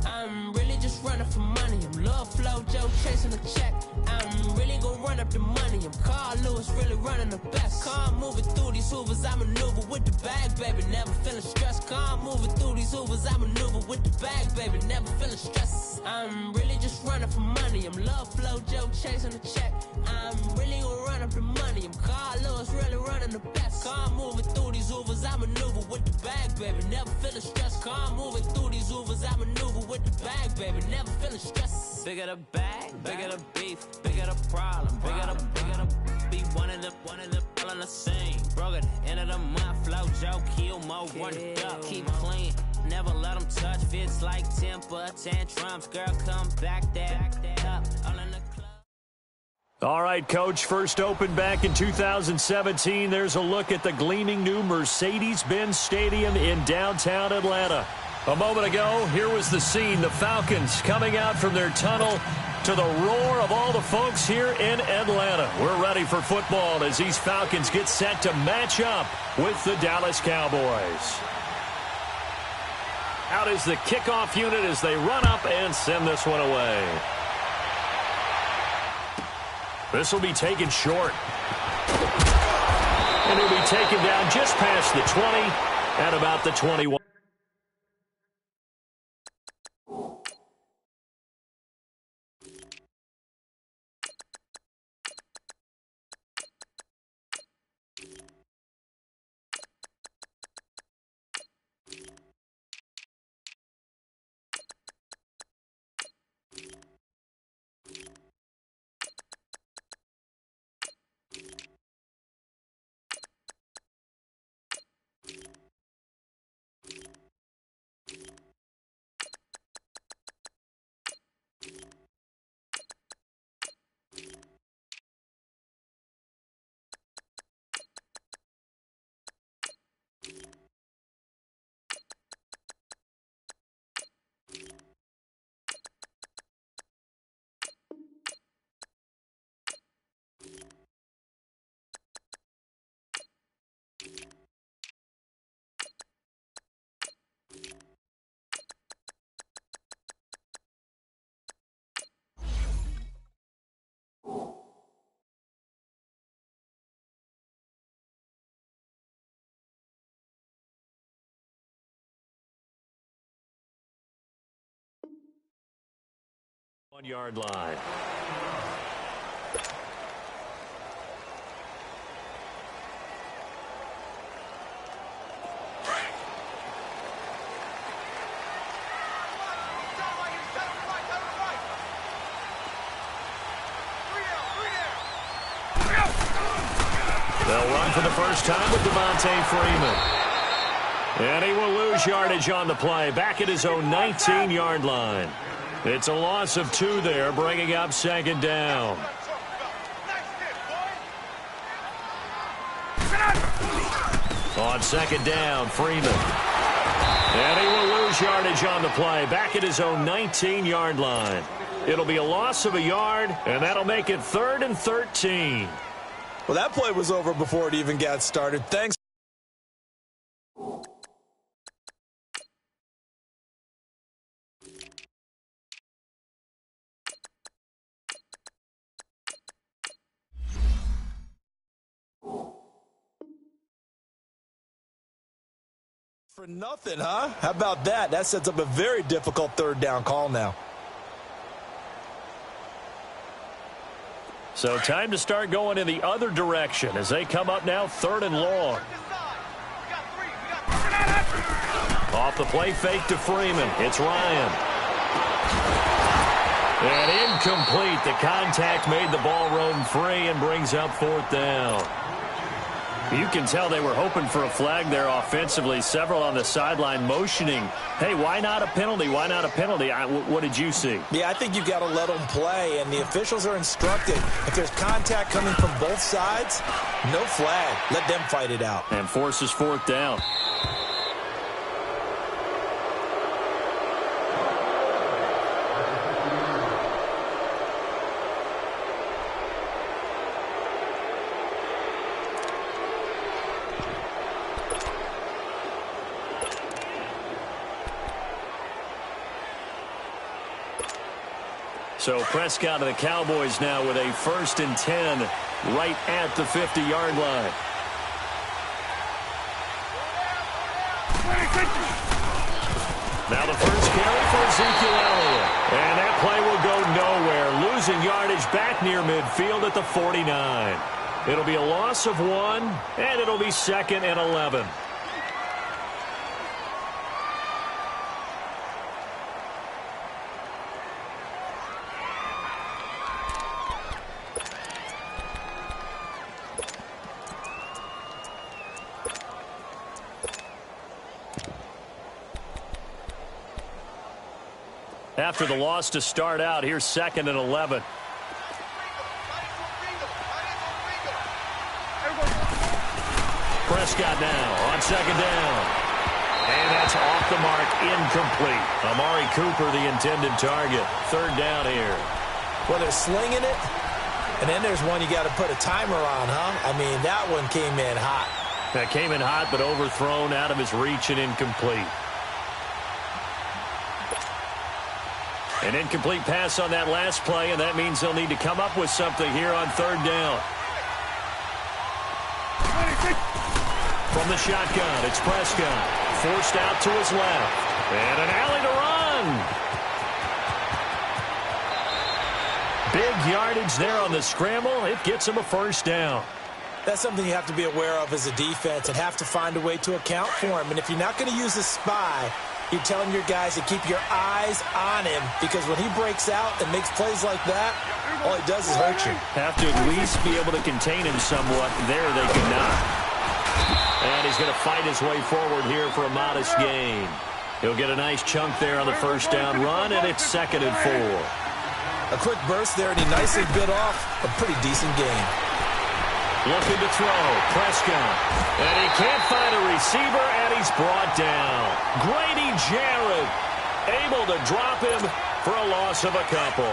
I'm really just running for money. I'm love flow, Joe chasing the check. I'm really gonna run up the money. I'm Carl Lewis, really running the best. Car moving through these hoovers, I maneuver with the bag, baby. Never feeling stressed. Car moving through these hoovers, I maneuver with the bag, baby. Never feeling stressed. I'm really just running for money. I'm love flow, Joe chasing the check. I'm really gonna run up the money. I'm Carl Lewis, really running the best. Car moving through these hoovers, I maneuver with the bag, baby. Never feeling stressed. Car moving through these hoovers, I maneuver with the bag, baby. Never feeling stressed. Bigger the bag, bigger the beef, bigger the problem, bigger the be one of the all in the same. Broke at the end of the month, flow Joe, kill mo, run it up, keep clean. Never let them touch, fits like temper tantrums. Girl, come back that up, all in the club. All right, Coach, first opened back in 2017. There's a look at the gleaming new Mercedes-Benz Stadium in downtown Atlanta. A moment ago, here was the scene. The Falcons coming out from their tunnel to the roar of all the folks here in Atlanta. We're ready for football as these Falcons get set to match up with the Dallas Cowboys. Out is the kickoff unit as they run up and send this one away. This will be taken short. And it'll be taken down just past the 20 at about the 21. One-yard line. They'll run for the first time with Devontae Freeman. And he will lose yardage on the play, back at his own 19-yard line. It's a loss of 2 there, bringing up second down. On second down, Freeman. And he will lose yardage on the play, back at his own 19-yard line. It'll be a loss of a yard, and that'll make it 3rd and 13. Well, that play was over before it even got started. Thanks. For nothing, huh? How about that? That sets up a very difficult 3rd down call now. So time to start going in the other direction as they come up now 3rd and long. Off the play fake to Freeman. It's Ryan. And incomplete. The contact made the ball roam free and brings up 4th down. You can tell they were hoping for a flag there offensively. Several on the sideline motioning, hey, why not a penalty? Why not a penalty? What did you see? Yeah, I think you've got to let them play, and the officials are instructed. If there's contact coming from both sides, no flag. Let them fight it out. And forces 4th down. So Prescott of the Cowboys now with a 1st and 10 right at the 50-yard line. Now the first carry for Ezekiel Elliott. And that play will go nowhere. Losing yardage back near midfield at the 49. It'll be a loss of 1, and it'll be 2nd and 11. After the loss to start out, here's 2nd and 11. Prescott now on 2nd down. And that's off the mark, incomplete. Amari Cooper, the intended target. 3rd down here. Well, they're slinging it, and then there's one you got to put a timer on, huh? I mean, that one came in hot. That came in hot, but overthrown, out of his reach and incomplete. An incomplete pass on that last play, and that means they'll need to come up with something here on 3rd down. From the shotgun, it's Prescott. Forced out to his left. And an alley to run. Big yardage there on the scramble. It gets him a 1st down. That's something you have to be aware of as a defense and have to find a way to account for him. And if you're not going to use a spy, you're telling your guys to keep your eyes on him, because when he breaks out and makes plays like that, all he does is hurt you. Have to at least be able to contain him somewhat. There they could not. And he's going to fight his way forward here for a modest gain. He'll get a nice chunk there on the 1st down run, and it's 2nd and 4. A quick burst there, and he nicely bit off a pretty decent gain. Looking to throw, Prescott. And he can't find a receiver, and he's brought down. Grady Jarrett able to drop him for a loss of a couple.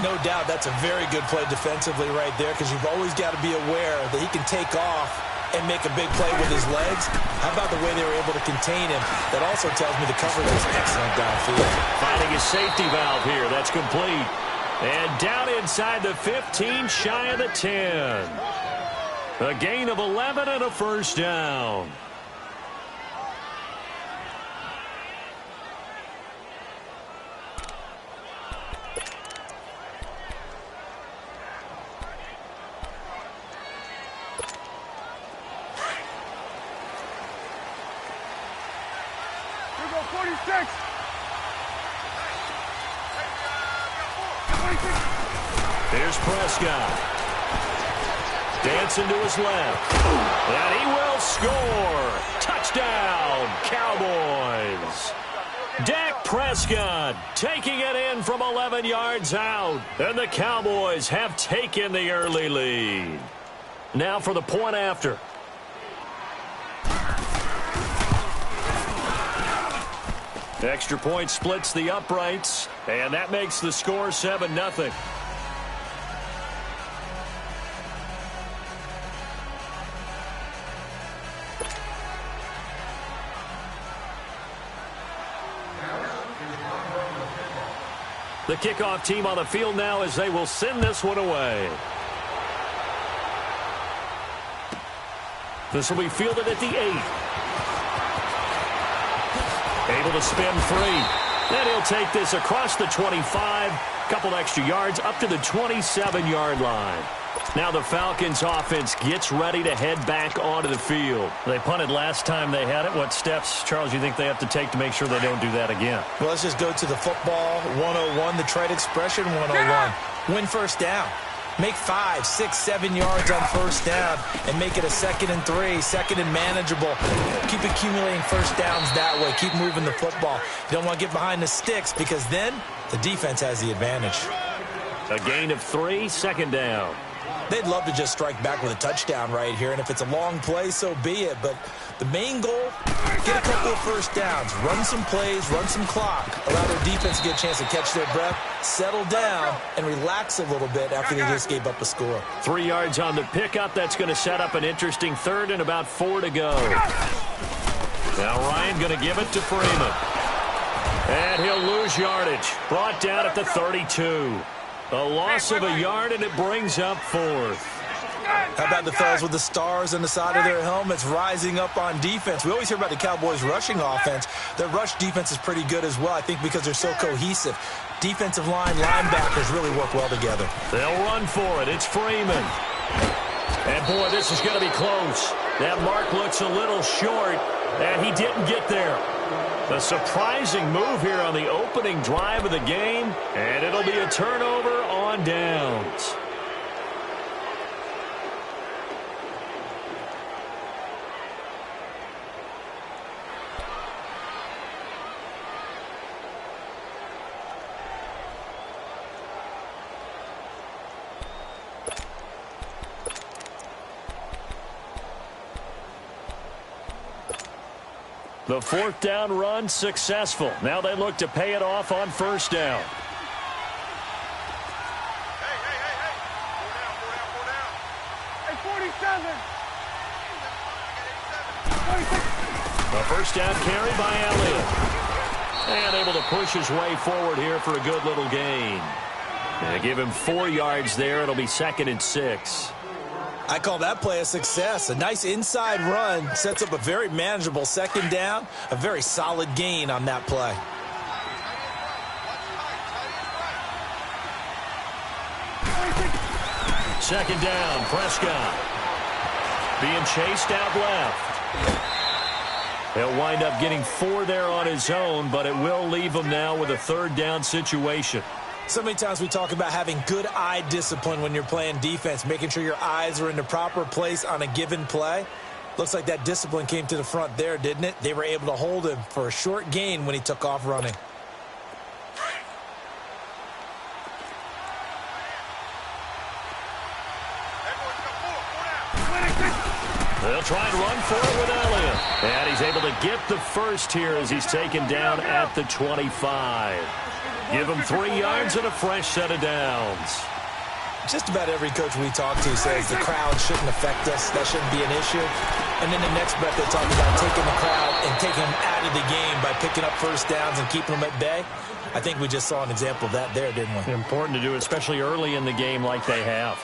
No doubt that's a very good play defensively right there, because you've always got to be aware that he can take off and make a big play with his legs. How about the way they were able to contain him? That also tells me the coverage is excellent downfield. Finding his safety valve here. That's complete. And down inside the 15, shy of the 10. A gain of 11 and a 1st down. Here we go, 46. Here's Prescott. Dancing to his left. And he will score. Touchdown, Cowboys. Dak Prescott taking it in from 11 yards out. And the Cowboys have taken the early lead. Now for the point after. Extra point splits the uprights, and that makes the score 7-0. The kickoff team on the field now as they will send this one away. This will be fielded at the 8. Able to spin free. Then he'll take this across the 25. Couple extra yards up to the 27-yard line. Now the Falcons offense gets ready to head back onto the field. They punted last time they had it. What steps, Charles, you think they have to take to make sure they don't do that again? Well, let's just go to the football 101, the trade expression 101. Win 1st down. Make 5, 6, 7 yards on 1st down and make it a 2nd and 3, 2nd and manageable. Keep accumulating 1st downs that way. Keep moving the football. You don't want to get behind the sticks, because then the defense has the advantage. A gain of 3, 2nd down. They'd love to just strike back with a touchdown right here, and if it's a long play, so be it. But the main goal, get a couple of 1st downs, run some plays, run some clock, allow their defense to get a chance to catch their breath, settle down, and relax a little bit after they just gave up a score. 3 yards on the pickup. That's going to set up an interesting 3rd and about 4 to go. Now Ryan going to give it to Freeman. And he'll lose yardage. Brought down at the 32. A loss of a yard, and it brings up fourth. How about the fellas with the stars on the side of their helmets rising up on defense? We always hear about the Cowboys' rushing offense. Their rush defense is pretty good as well, I think, because they're so cohesive. Defensive line, linebackers really work well together. They'll run for it. It's Freeman. And, boy, this is going to be close. That mark looks a little short, and he didn't get there. A surprising move here on the opening drive of the game, and it'll be a turnover on downs. The fourth down run successful. Now they look to pay it off on first down. Hey, 47. A first down carry by Elliott. And able to push his way forward here for a good little gain. And give him 4 yards there. It'll be 2nd and 6. I call that play a success. A nice inside run sets up a very manageable second down. A very solid gain on that play. Second down, Prescott. Being chased out left. He'll wind up getting 4 there on his own, but it will leave him now with a 3rd down situation. So many times we talk about having good eye discipline when you're playing defense, making sure your eyes are in the proper place on a given play. Looks like that discipline came to the front there, didn't it? They were able to hold him for a short gain when he took off running. They'll try and run for it with Elliott. And he's able to get the first here as he's taken down at the 25. Give him 3 yards and a fresh set of downs. Just about every coach we talk to says the crowd shouldn't affect us. That shouldn't be an issue. And then the next breath they talk about taking the crowd and taking them out of the game by picking up first downs and keeping them at bay. I think we just saw an example of that there, didn't we? Important to do, especially early in the game like they have.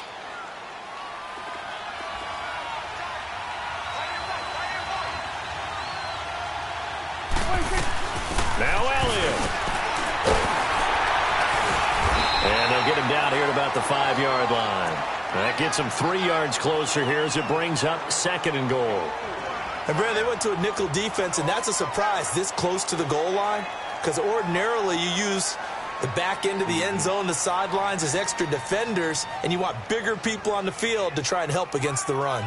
Now Elliott. And they'll get him down here at about the 5-yard line. That gets him 3 yards closer here as it brings up 2nd and goal. And, Brad, they went to a nickel defense, and that's a surprise this close to the goal line, because ordinarily you use the back end of the end zone, the sidelines as extra defenders, and you want bigger people on the field to try and help against the run.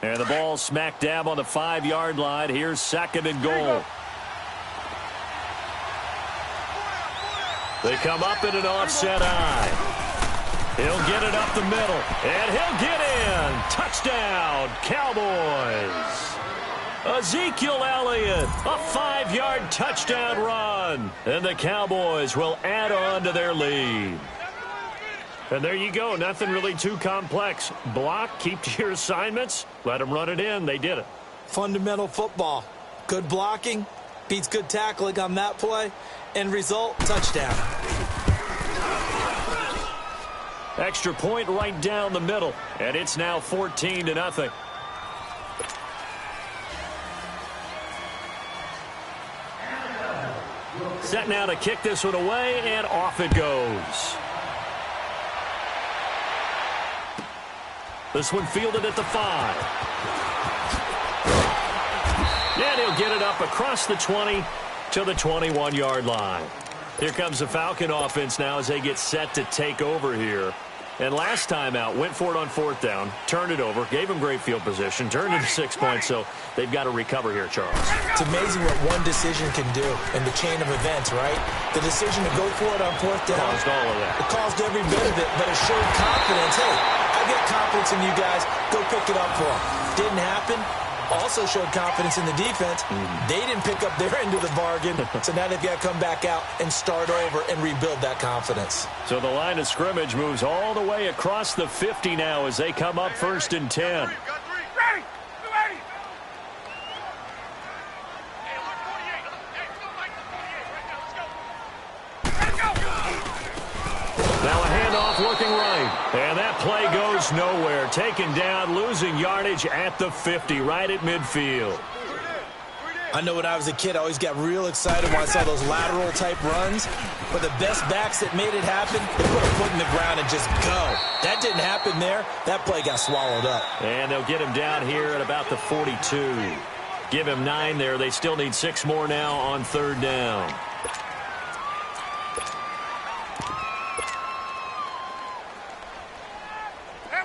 And the ball smack dab on the 5-yard line. Here's 2nd and goal. They come up in an offset eye. He'll get it up the middle, and he'll get in. Touchdown, Cowboys. Ezekiel Elliott, a 5-yard touchdown run. And the Cowboys will add on to their lead. And there you go. Nothing really too complex. Block, keep to your assignments, let them run it in. They did it. Fundamental football. Good blocking beats good tackling on that play. End result, touchdown. Extra point right down the middle. And it's now 14-0. Set now to kick this one away, and off it goes. This one fielded at the 5. And he'll get it up across the 20 to the 21-yard line. Here comes the Falcon offense now as they get set to take over here. And last time out, went for it on 4th down, turned it over, gave him great field position, turned it to 6 points, so they've got to recover here, Charles. It's amazing what one decision can do in the chain of events, right? The decision to go for it on 4th down. Caused all of that. It caused every bit of it, but it showed confidence. Hey, I get confidence in you guys. Go pick it up for them. Didn't happen. Also showed confidence in the defense. They didn't pick up their end of the bargain, so now they've got to come back out and start over and rebuild that confidence. So the line of scrimmage moves all the way across the 50 now as they come up 1st and 10. And that play goes nowhere. Taken down, losing yardage at the 50, right at midfield. I know when I was a kid, I always got real excited when I saw those lateral-type runs. But the best backs that made it happen, they put a foot in the ground and just go. That didn't happen there. That play got swallowed up. And they'll get him down here at about the 42. Give him 9 there. They still need 6 more now on 3rd down.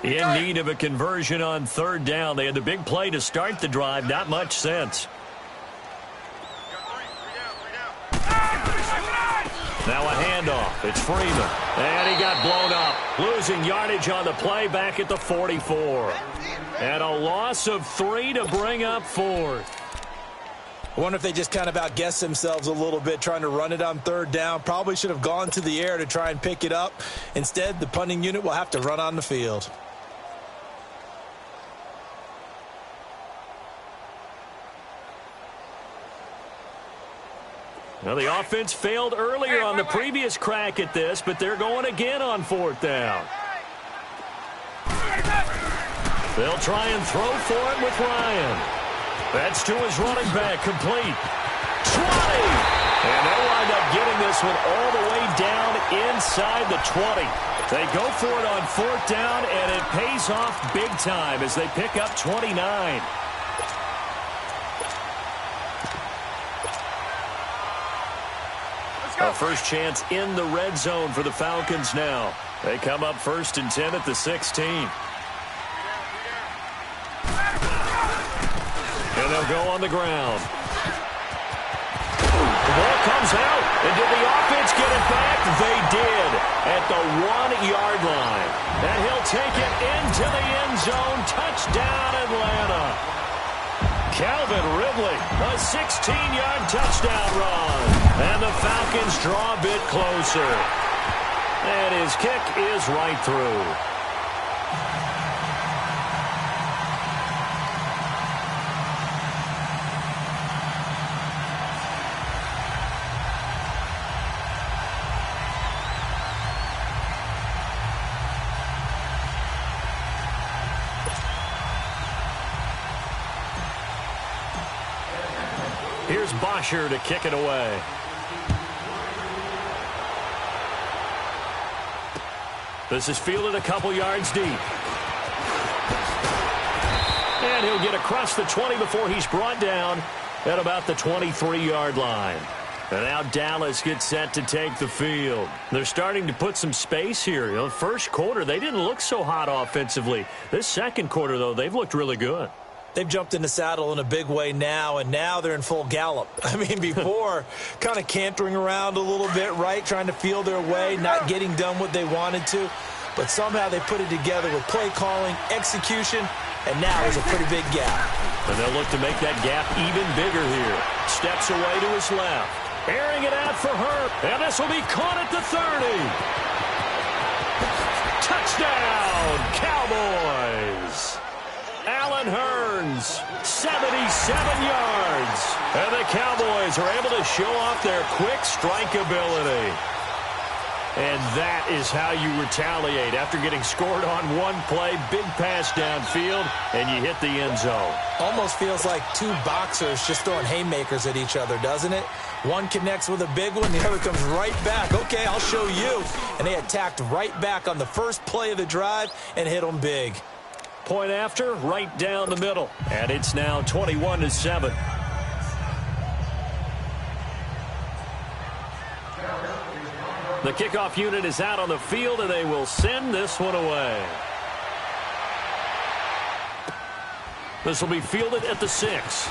In need of a conversion on 3rd down. They had the big play to start the drive. Not much sense. Now a handoff. It's Freeman. And he got blown up. Losing yardage on the play back at the 44. And a loss of 3 to bring up 4th. I wonder if they just kind of outguessed themselves a little bit trying to run it on 3rd down. Probably should have gone to the air to try and pick it up. Instead, the punting unit will have to run on the field. Well, the offense failed earlier on the previous crack at this, but they're going again on 4th down. They'll try and throw for it with Ryan. That's to his running back, complete. 20! And they'll wind up getting this one all the way down inside the 20. They go for it on 4th down, and it pays off big time as they pick up 29. A first chance in the red zone for the Falcons now. They come up 1st and 10 at the 16. And they'll go on the ground. The ball comes out. And did the offense get it back? They did at the 1-yard line. And he'll take it into the end zone. Touchdown, Atlanta. Calvin Ridley, a 16-yard touchdown run. And the Falcons draw a bit closer. And his kick is right through. Here's Bosher to kick it away. This is fielded a couple yards deep. And he'll get across the 20 before he's brought down at about the 23-yard line. And now Dallas gets set to take the field. They're starting to put some space here. You know, first quarter, they didn't look so hot offensively. This second quarter, though, they've looked really good. They've jumped in the saddle in a big way now, and now they're in full gallop. I mean, before, kind of cantering around a little bit, right, trying to feel their way, not getting done what they wanted to. But somehow they put it together with play calling, execution, and now there's a pretty big gap. And they'll look to make that gap even bigger here. Steps away to his left. Airing it out for her. And this will be caught at the 30. Touchdown, Cowboys. Allen Hurns, 77 yards. And the Cowboys are able to show off their quick strike ability. And that is how you retaliate after getting scored on one play, big pass downfield, and you hit the end zone. Almost feels like two boxers just throwing haymakers at each other, doesn't it? One connects with a big one, the other comes right back. Okay, I'll show you. And they attacked right back on the first play of the drive and hit them big. Point after, right down the middle. And it's now 21-7. The kickoff unit is out on the field, and they will send this one away. This will be fielded at the 6.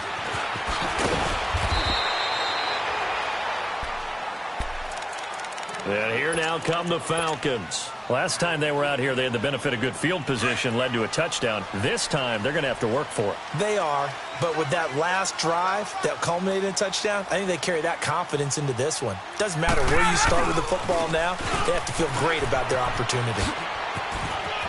And here now come the Falcons. Last time they were out here, they had the benefit of good field position, led to a touchdown. This time, they're going to have to work for it. They are, but with that last drive that culminated in a touchdown, I think they carry that confidence into this one. Doesn't matter where you start with the football now, they have to feel great about their opportunity.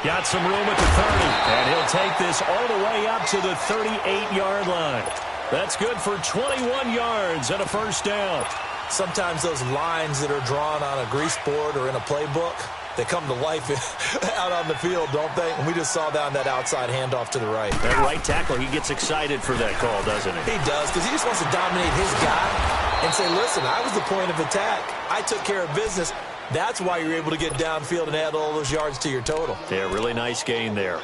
Got some room at the 30, and he'll take this all the way up to the 38-yard line. That's good for 21 yards and a first down. Sometimes those lines that are drawn on a grease board or in a playbook, They come to life out on the field, don't they? And we just saw that on that outside handoff to the right. That right tackle, he gets excited for that call, doesn't he? He does, because he just wants to dominate his guy and say, listen, I was the point of attack. I took care of business. That's why you're able to get downfield and add all those yards to your total. Yeah, really nice gain there.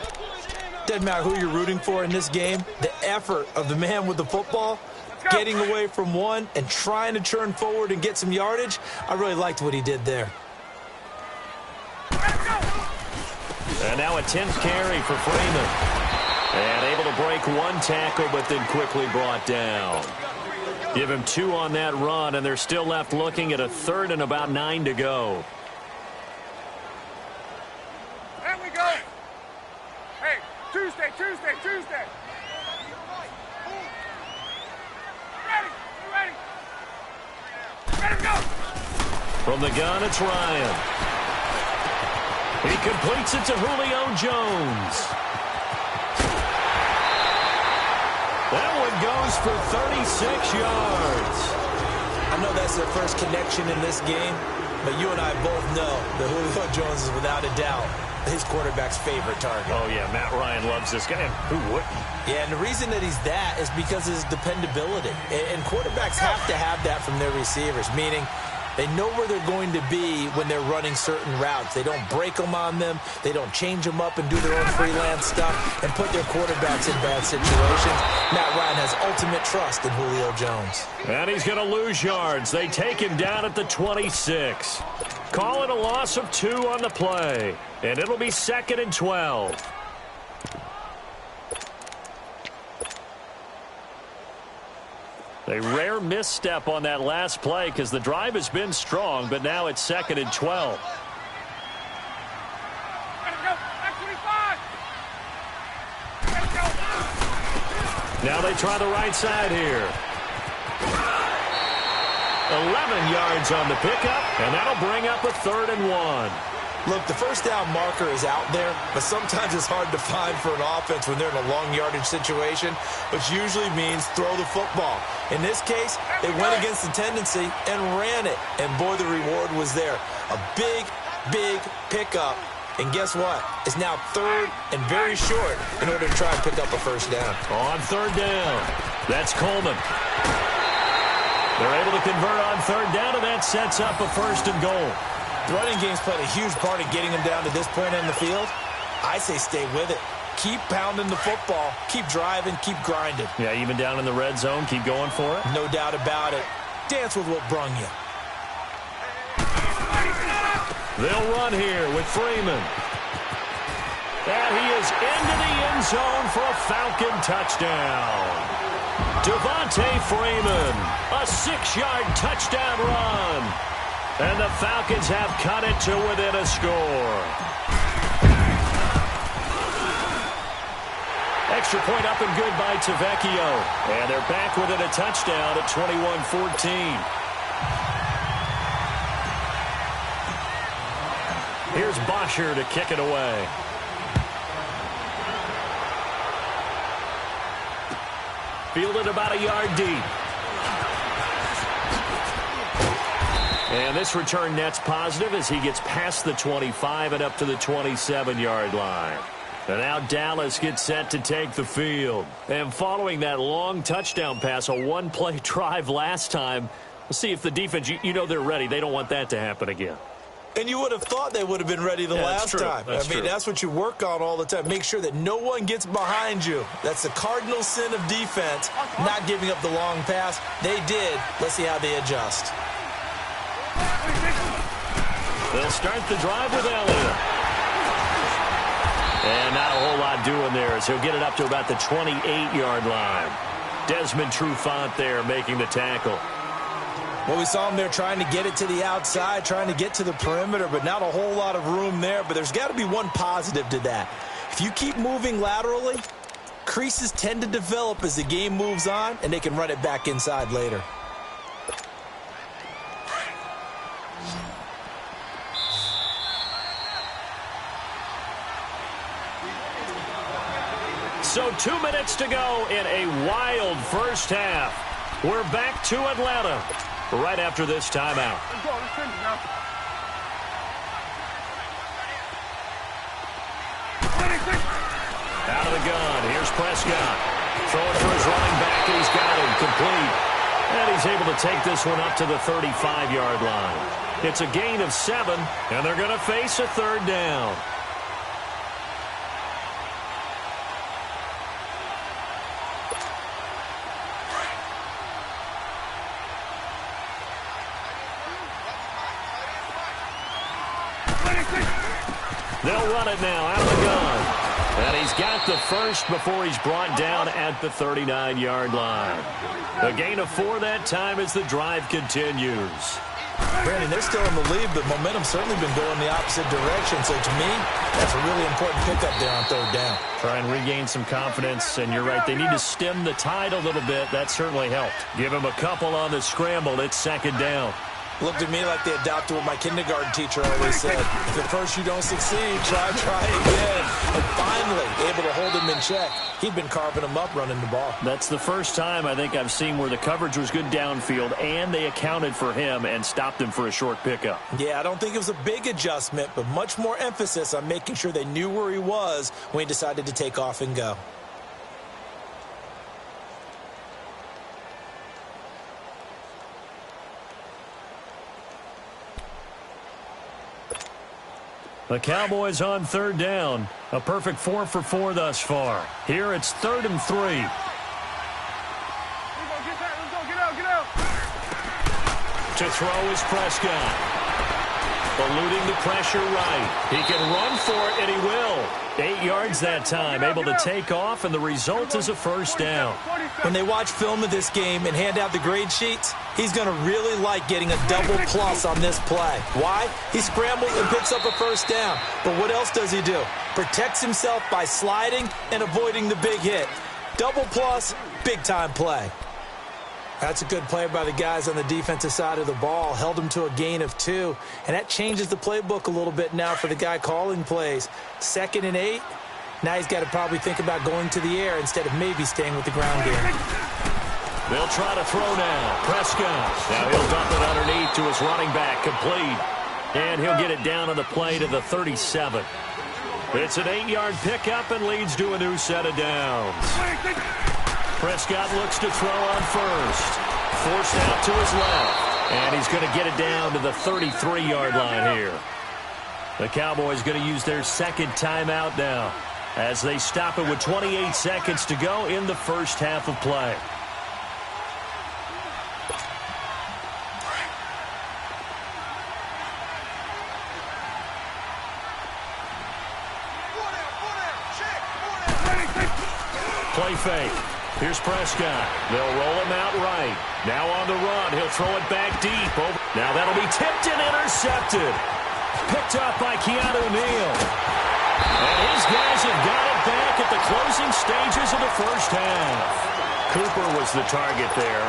Doesn't matter who you're rooting for in this game. The effort of the man with the football, getting away from one and trying to turn forward and get some yardage, I really liked what he did there. And now a 10th carry for Freeman. And able to break one tackle, but then quickly brought down. Give him 2 on that run, and they're still left looking at a 3rd and about 9 to go. There we go. Hey, Tuesday. Ready. Let him go. From the gun, it's Ryan. He completes it to Julio Jones. That one goes for 36 yards. I know that's their first connection in this game, but you and I both know that Julio Jones is without a doubt his quarterback's favorite target. Oh, yeah, Matt Ryan loves this guy. Who wouldn't? Yeah, and the reason that he's that is because of his dependability. And quarterbacks have to have that from their receivers, meaning they know where they're going to be when they're running certain routes. They don't break them on them. They don't change them up and do their own freelance stuff and put their quarterbacks in bad situations. Matt Ryan has ultimate trust in Julio Jones. And he's going to lose yards. They take him down at the 26. Call it a loss of 2 on the play. And it'll be 2nd and 12. A rare misstep on that last play because the drive has been strong, but now it's 2nd and 12. Let him go. Back 25. Let him go. Now they try the right side here. 11 yards on the pickup, and that'll bring up a 3rd and 1. Look, the first down marker is out there, but sometimes it's hard to find for an offense when they're in a long yardage situation, which usually means throw the football. In this case, they went against the tendency and ran it, and boy, the reward was there. A big, big pickup, and guess what? It's now 3rd and very short in order to try and pick up a first down. On 3rd down, that's Coleman. They're able to convert on 3rd down, and that sets up a 1st and goal. The running game's played a huge part in getting them down to this point on the field. I say stay with it. Keep pounding the football. Keep driving. Keep grinding. Yeah, even down in the red zone, keep going for it. No doubt about it. Dance with what brung you. They'll run here with Freeman. And he is into the end zone for a Falcon touchdown. Devontae Freeman, a 6-yard touchdown run. And the Falcons have cut it to within a score. Extra point up and good by Tavecchio. And they're back within a touchdown at 21-14. Here's Bosher to kick it away. Fielded about a yard deep. And this return net's positive as he gets past the 25 and up to the 27-yard line. And now Dallas gets set to take the field. And following that long touchdown pass, a one-play drive last time, we'll see if the defense, you know they're ready. They don't want that to happen again. And you would have thought they would have been ready the last time. That's what you work on all the time. Make sure that no one gets behind you. That's the cardinal sin of defense, not giving up the long pass. They did. Let's see how they adjust. They'll start the drive with Elliott. And not a whole lot doing there as he'll get it up to about the 28-yard line. Desmond Trufant there making the tackle. Well, we saw him there trying to get it to the outside, trying to get to the perimeter, but not a whole lot of room there. But there's got to be one positive to that. If you keep moving laterally, creases tend to develop as the game moves on, and they can run it back inside later. So 2 minutes to go in a wild first half. We're back to Atlanta right after this timeout. Let's go. Let's finish now. Out of the gun, here's Prescott. Throwing for his running back, and he's got him complete. And he's able to take this one up to the 35-yard line. It's a gain of 7, and they're going to face a third down. They'll run it now out of the gun. And he's got the first before he's brought down at the 39-yard line. A gain of 4 that time as the drive continues. Brandon, they're still in the lead, but momentum's certainly been going the opposite direction. So to me, that's a really important pickup there on third down. Try and regain some confidence, and you're right. They need to stem the tide a little bit. That certainly helped. Give him a couple on the scramble. It's second down. Looked at me like they adopted what my kindergarten teacher always said. If at first you don't succeed, try again. And finally, able to hold him in check. He'd been carving him up running the ball. That's the first time I think I've seen where the coverage was good downfield, and they accounted for him and stopped him for a short pickup. Yeah, I don't think it was a big adjustment, but much more emphasis on making sure they knew where he was when he decided to take off and go. The Cowboys on third down. A perfect 4 for 4 thus far. Here it's 3rd and 3. Let's go, get out. To throw is Prescott. Eluding the pressure right. He can run for it, and he will. 8 yards that time. Able to take off, and the result is a first down. When they watch film of this game and hand out the grade sheets, he's going to really like getting a double plus on this play. Why? He scrambles and picks up a first down. But what else does he do? Protects himself by sliding and avoiding the big hit. Double plus, big-time play. That's a good play by the guys on the defensive side of the ball. Held him to a gain of 2. And that changes the playbook a little bit now for the guy calling plays. 2nd and 8. Now he's got to probably think about going to the air instead of maybe staying with the ground game. They'll try to throw now. Prescott. Now he'll dump it underneath to his running back. Complete. And he'll get it down on the play to the 37. It's an 8-yard pickup and leads to a new set of downs. Prescott looks to throw on first. Forced out to his left. And he's going to get it down to the 33-yard line here. The Cowboys going to use their second timeout now as they stop it with 28 seconds to go in the first half of play. Play fake. Here's Prescott. They'll roll him out right. Now on the run. He'll throw it back deep. Now that'll be tipped and intercepted. Picked up by Keanu Neal. And his guys have got it back at the closing stages of the first half. Cooper was the target there.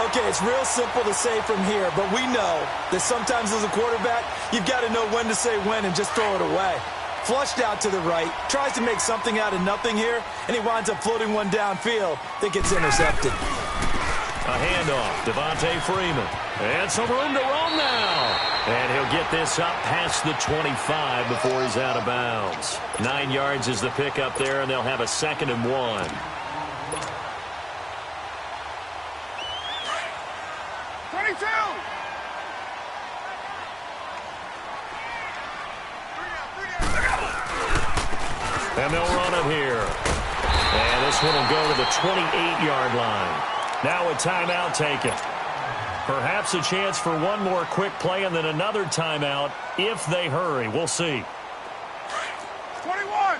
Okay, it's real simple to say from here, but we know that sometimes as a quarterback, you've got to know when to say when and just throw it away. Flushed out to the right, tries to make something out of nothing here, and he winds up floating one downfield that gets intercepted. A handoff, Devontae Freeman. And some room to roam now. And he'll get this up past the 25 before he's out of bounds. 9 yards is the pickup there, and they'll have a 2nd and 1. And they'll run it here. And this one will go to the 28-yard line. Now a timeout taken. Perhaps a chance for one more quick play and then another timeout if they hurry. We'll see. 21.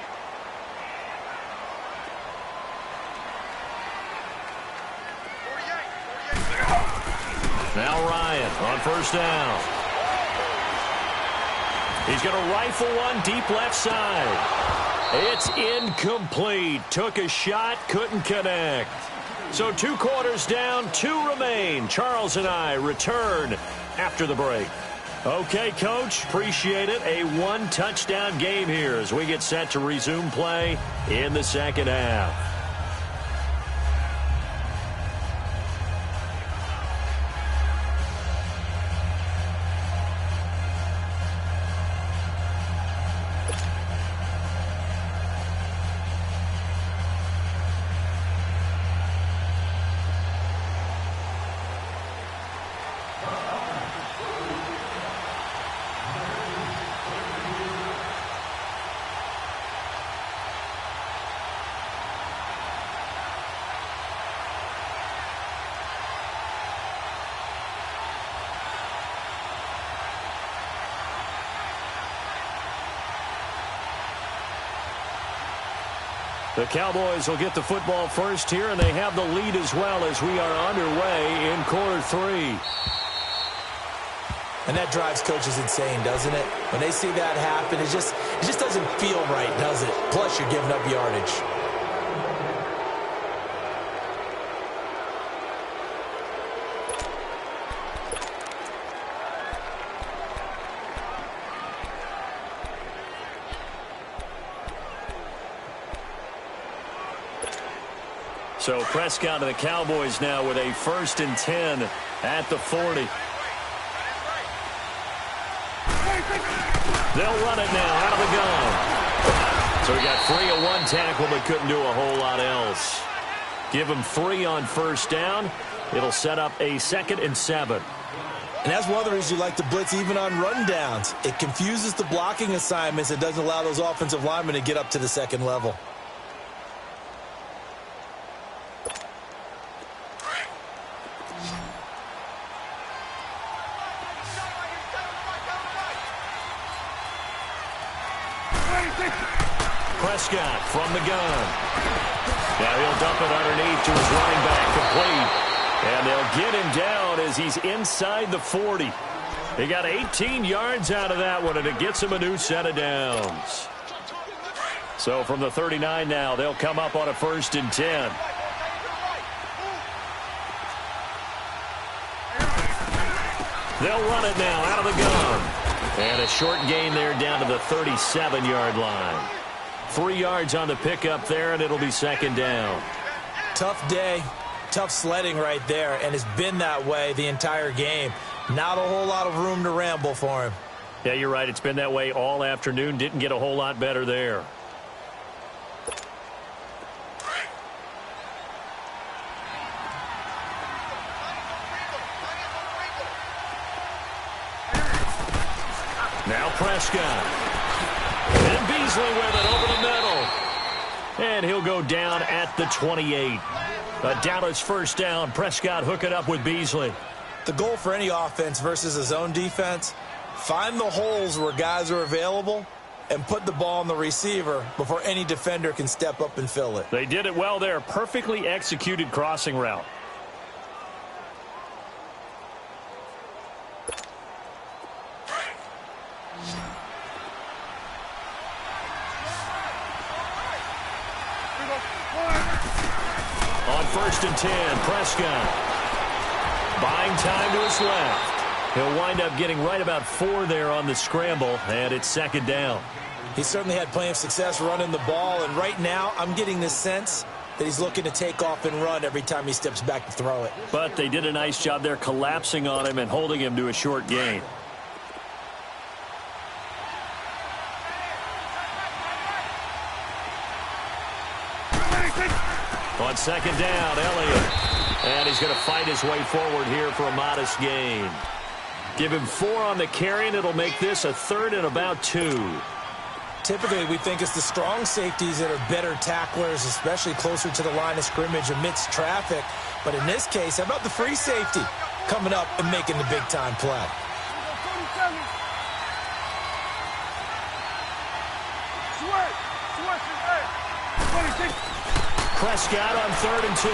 Now Ryan on first down. He's going to rifle one deep left side. It's incomplete. Took a shot, couldn't connect. So 2 quarters down, 2 remain. Charles and I return after the break. Okay, Coach, appreciate it. A 1-touchdown game here as we get set to resume play in the second half. The Cowboys will get the football first here, and they have the lead as well as we are underway in quarter 3. And that drives coaches insane, doesn't it? When they see that happen, it just doesn't feel right, does it? Plus, you're giving up yardage. So Prescott and the Cowboys now with a 1st and 10 at the 40. They'll run it now out of the gun. So we got 3 on 1 tackle, but couldn't do a whole lot else. Give them 3 on 1st down. It'll set up a 2nd and 7. And that's one of the reasons you like to blitz even on rundowns. It confuses the blocking assignments. It doesn't allow those offensive linemen to get up to the 2nd level. Prescott from the gun. Now he'll dump it underneath to his running back, complete. And they'll get him down as he's inside the 40. He got 18 yards out of that one, and it gets him a new set of downs. So from the 39 now, they'll come up on a 1st and 10. They'll run it now out of the gun. And a short gain there down to the 37-yard line. 3 yards on the pickup there, and it'll be 2nd down. Tough day, tough sledding right there, and it's been that way the entire game. Not a whole lot of room to ramble for him. Yeah, you're right. It's been that way all afternoon. Didn't get a whole lot better there. Now Prescott. And Beasley with it over the middle. And he'll go down at the 28. A Dallas 1st down. Prescott hooking up with Beasley. The goal for any offense versus a zone defense, find the holes where guys are available and put the ball on the receiver before any defender can step up and fill it. They did it well there. Perfectly executed crossing route. On 1st and 10, Prescott buying time to his left. He'll wind up getting right about 4 there on the scramble, and it's 2nd down. He certainly had plenty of success running the ball, and right now I'm getting the sense that he's looking to take off and run every time he steps back to throw it. But they did a nice job there collapsing on him and holding him to a short gain. On 2nd down, Elliott. And he's going to fight his way forward here for a modest gain. Give him 4 on the carry, and it'll make this a 3rd and about 2. Typically, we think it's the strong safeties that are better tacklers, especially closer to the line of scrimmage amidst traffic. But in this case, how about the free safety coming up and making the big-time play? Prescott on 3rd and 2.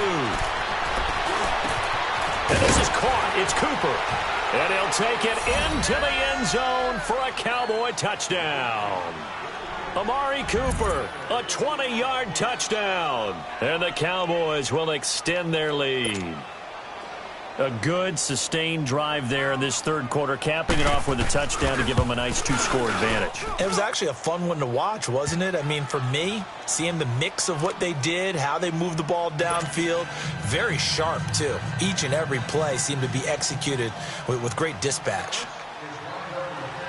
And this is caught. It's Cooper. And he'll take it into the end zone for a Cowboy touchdown. Amari Cooper, a 20-yard touchdown. And the Cowboys will extend their lead. A good, sustained drive there in this 3rd quarter, capping it off with a touchdown to give them a nice 2-score advantage. It was actually a fun one to watch, wasn't it? I mean, for me, seeing the mix of what they did, how they moved the ball downfield, very sharp, too. Each and every play seemed to be executed with great dispatch.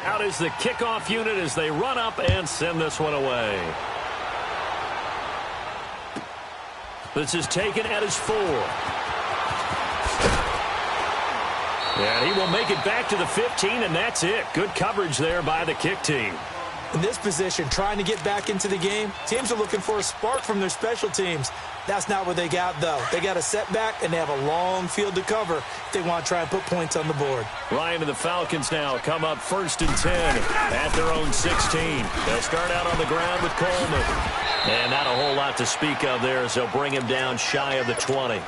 Out is the kickoff unit as they run up and send this one away. This is taken at his 4. And he will make it back to the 15, and that's it. Good coverage there by the kick team. In this position, trying to get back into the game, teams are looking for a spark from their special teams. That's not what they got, though. They got a setback, and they have a long field to cover if they want to try and put points on the board. Ryan and the Falcons now come up 1st and 10 at their own 16. They'll start out on the ground with Coleman. And not a whole lot lot to speak of there as they'll bring him down shy of the 20.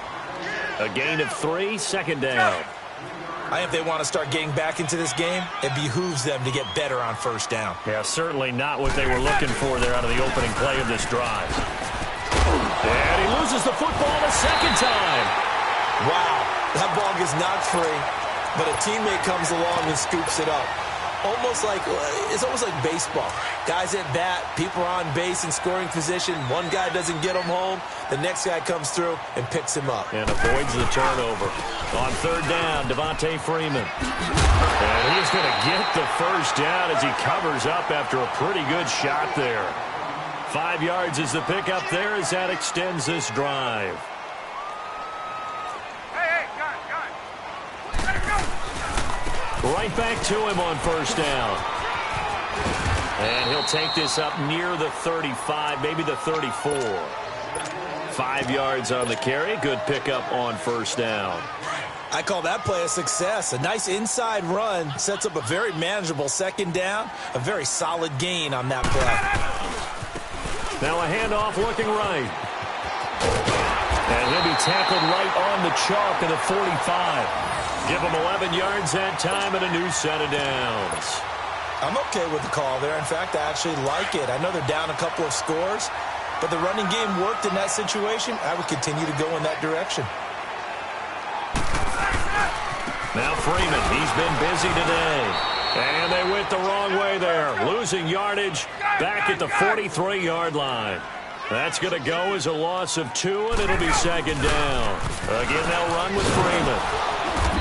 A gain of 3, second down. I think if they want to start getting back into this game, it behooves them to get better on first down. Yeah, certainly not what they were looking for there out of the opening play of this drive. And he loses the football the second time. Wow, that ball gets knocked free, but a teammate comes along and scoops it up. It's almost like baseball. Guys at bat, people are on base in scoring position. One guy doesn't get him home. The next guy comes through and picks him up. And avoids the turnover. On third down, Devontae Freeman. And he's going to get the first down as he covers up after a pretty good shot there. 5 yards is the pickup there as that extends this drive. Hey, guys. Let him go. Right back to him on first down. And he'll take this up near the 35, maybe the 34. 5 yards on the carry. Good pickup on first down. I call that play a success. A nice inside run sets up a very manageable second down. A very solid gain on that play. Now a handoff looking right. And he'll be tackled right on the chalk of the 45. Give him 11 yards that time and a new set of downs. I'm okay with the call there. In fact, I actually like it. I know they're down a couple of scores, but the running game worked in that situation. I would continue to go in that direction. Now Freeman, he's been busy today. And they went the wrong way there. Losing yardage back at the 43-yard line. That's going to go as a loss of 2, and it'll be second down. Again, they'll run with Freeman.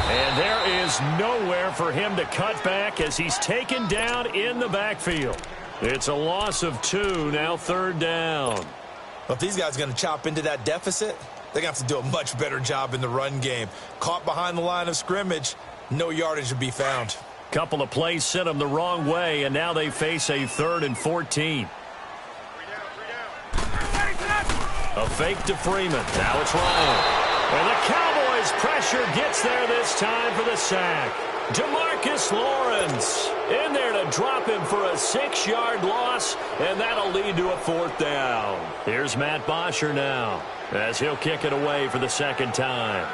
And there is nowhere for him to cut back as he's taken down in the backfield. It's a loss of 2, now third down. Well, if these guys are going to chop into that deficit, they're going to have to do a much better job in the run game. Caught behind the line of scrimmage, no yardage to be found. Couple of plays sent them the wrong way, and now they face a 3rd and 14. A fake to Freeman. Now it's Ryan. And the Cowboys pressure gets there this time for the sack. DeMarcus Lawrence in there to drop him for a 6-yard loss, and that'll lead to a 4th down. Here's Matt Bosher now as he'll kick it away for the second time.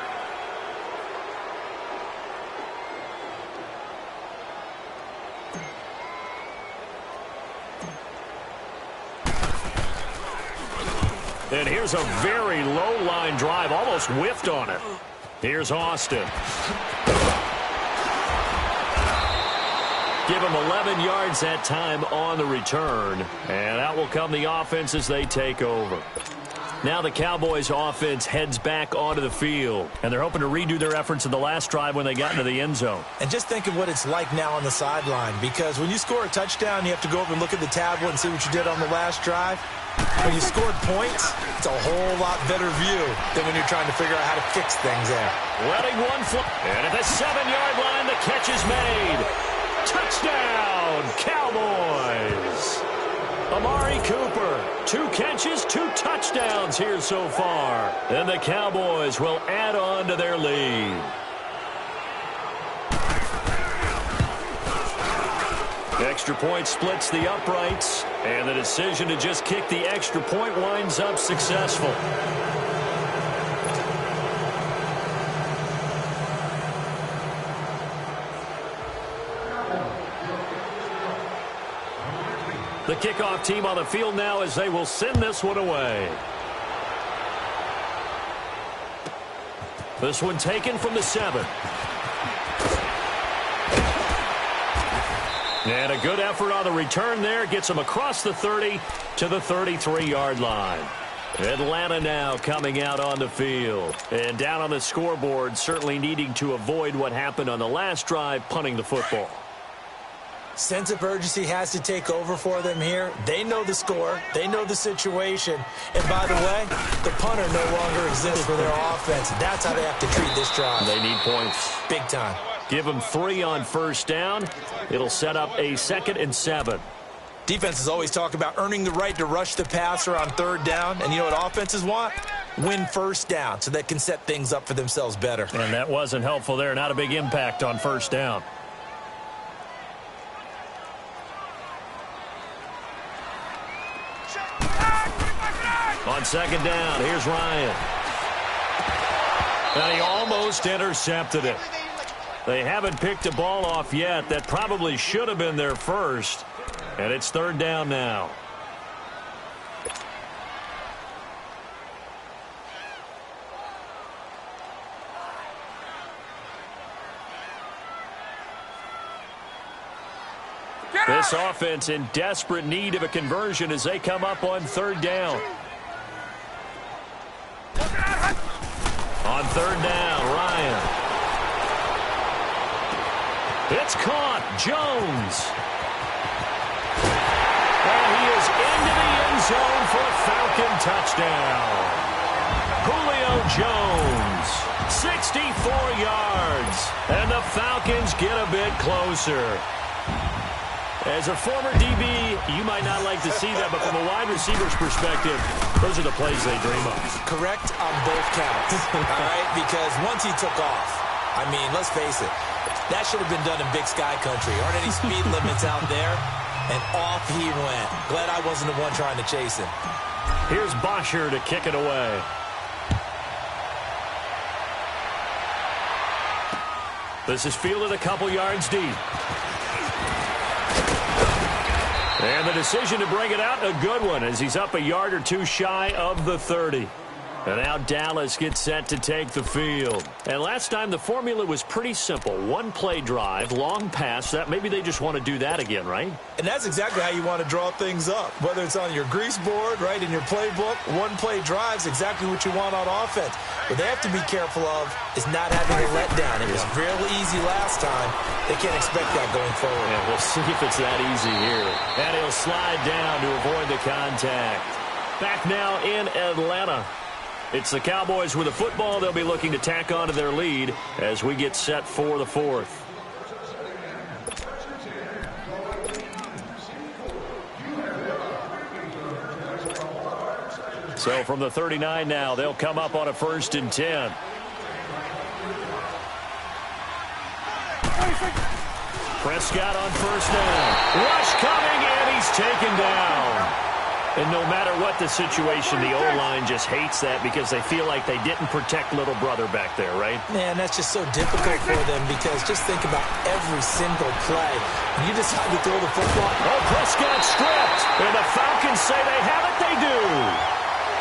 And here's a very low-line drive, almost whiffed on it. Here's Austin. Give him 11 yards that time on the return. And out will come the offense as they take over. Now the Cowboys offense heads back onto the field. And they're hoping to redo their efforts in the last drive when they got into the end zone. And just think of what it's like now on the sideline. Because when you score a touchdown, you have to go over and look at the tablet and see what you did on the last drive. When you scored points, it's a whole lot better view than when you're trying to figure out how to fix things there. Letting one fly. And at the 7-yard line, the catch is made. Touchdown, Cowboys. Amari Cooper, 2 catches, 2 touchdowns here so far. And the Cowboys will add on to their lead. Extra point splits the uprights, and the decision to just kick the extra point winds up successful. The kickoff team on the field now as they will send this one away. This one taken from the 7. And a good effort on the return there. Gets them across the 30 to the 33-yard line. Atlanta now coming out on the field. And down on the scoreboard, certainly needing to avoid what happened on the last drive, punting the football. Sense of urgency has to take over for them here. They know the score. They know the situation. And by the way, the punter no longer exists for their offense. That's how they have to treat this drive. They need points. Big time. Give them 3 on first down. It'll set up a 2nd and 7. Defenses always talk about earning the right to rush the passer on third down. And you know what offenses want? Win first down so they can set things up for themselves better. And that wasn't helpful there. Not a big impact on first down. On second down, here's Ryan. And he almost intercepted it. They haven't picked a ball off yet. That probably should have been their first. And it's third down now. This offense in desperate need of a conversion as they come up on third down. On third down, Ryan. It's caught. Jones. And he is into the end zone for a Falcon touchdown. Julio Jones, 64 yards. And the Falcons get a bit closer. As a former DB, you might not like to see that, but from a wide receiver's perspective, those are the plays they dream of. Correct on both counts, all right? Because once he took off, I mean, let's face it, that should have been done in Big Sky Country. Aren't any speed limits out there? And off he went. Glad I wasn't the one trying to chase him. Here's Bosher to kick it away. This is fielded a couple yards deep. And the decision to bring it out, a good one, as he's up a yard or two shy of the 30. And now Dallas gets set to take the field. And last time the formula was pretty simple. One play drive, long pass. That maybe they just want to do that again, right? And that's exactly how you want to draw things up. Whether it's on your grease board, right, in your playbook, one play drive's exactly what you want on offense. What they have to be careful of is not having a letdown. It was real easy last time. They can't expect that going forward. Yeah, we'll see if it's that easy here. And he'll slide down to avoid the contact. Back now in Atlanta. It's the Cowboys with the football. They'll be looking to tack on to their lead as we get set for the fourth. So from the 39 now, they'll come up on a 1st and 10. Prescott on first down. Rush coming, and he's taken down. And no matter what the situation, the O-line just hates that because they feel like they didn't protect little brother back there, right? Man, that's just so difficult for them because just think about every single play. When you decide to throw the football. Oh, Prescott stripped. And the Falcons say they have it. They do.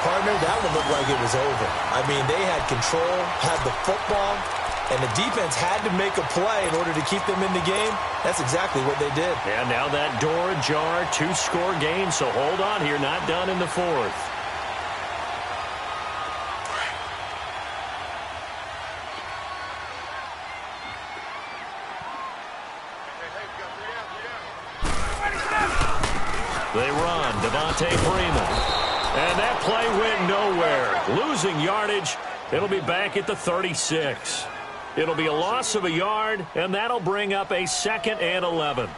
Partner, that one looked like it was over. I mean, they had control, had the football, and the defense had to make a play in order to keep them in the game. That's exactly what they did. And now that door ajar, 2-score game. So hold on here, not done in the fourth. They run, Devontae Freeman. And that play went nowhere. Losing yardage. It'll be back at the 36. It'll be a loss of a yard, and that'll bring up a 2nd and 11. A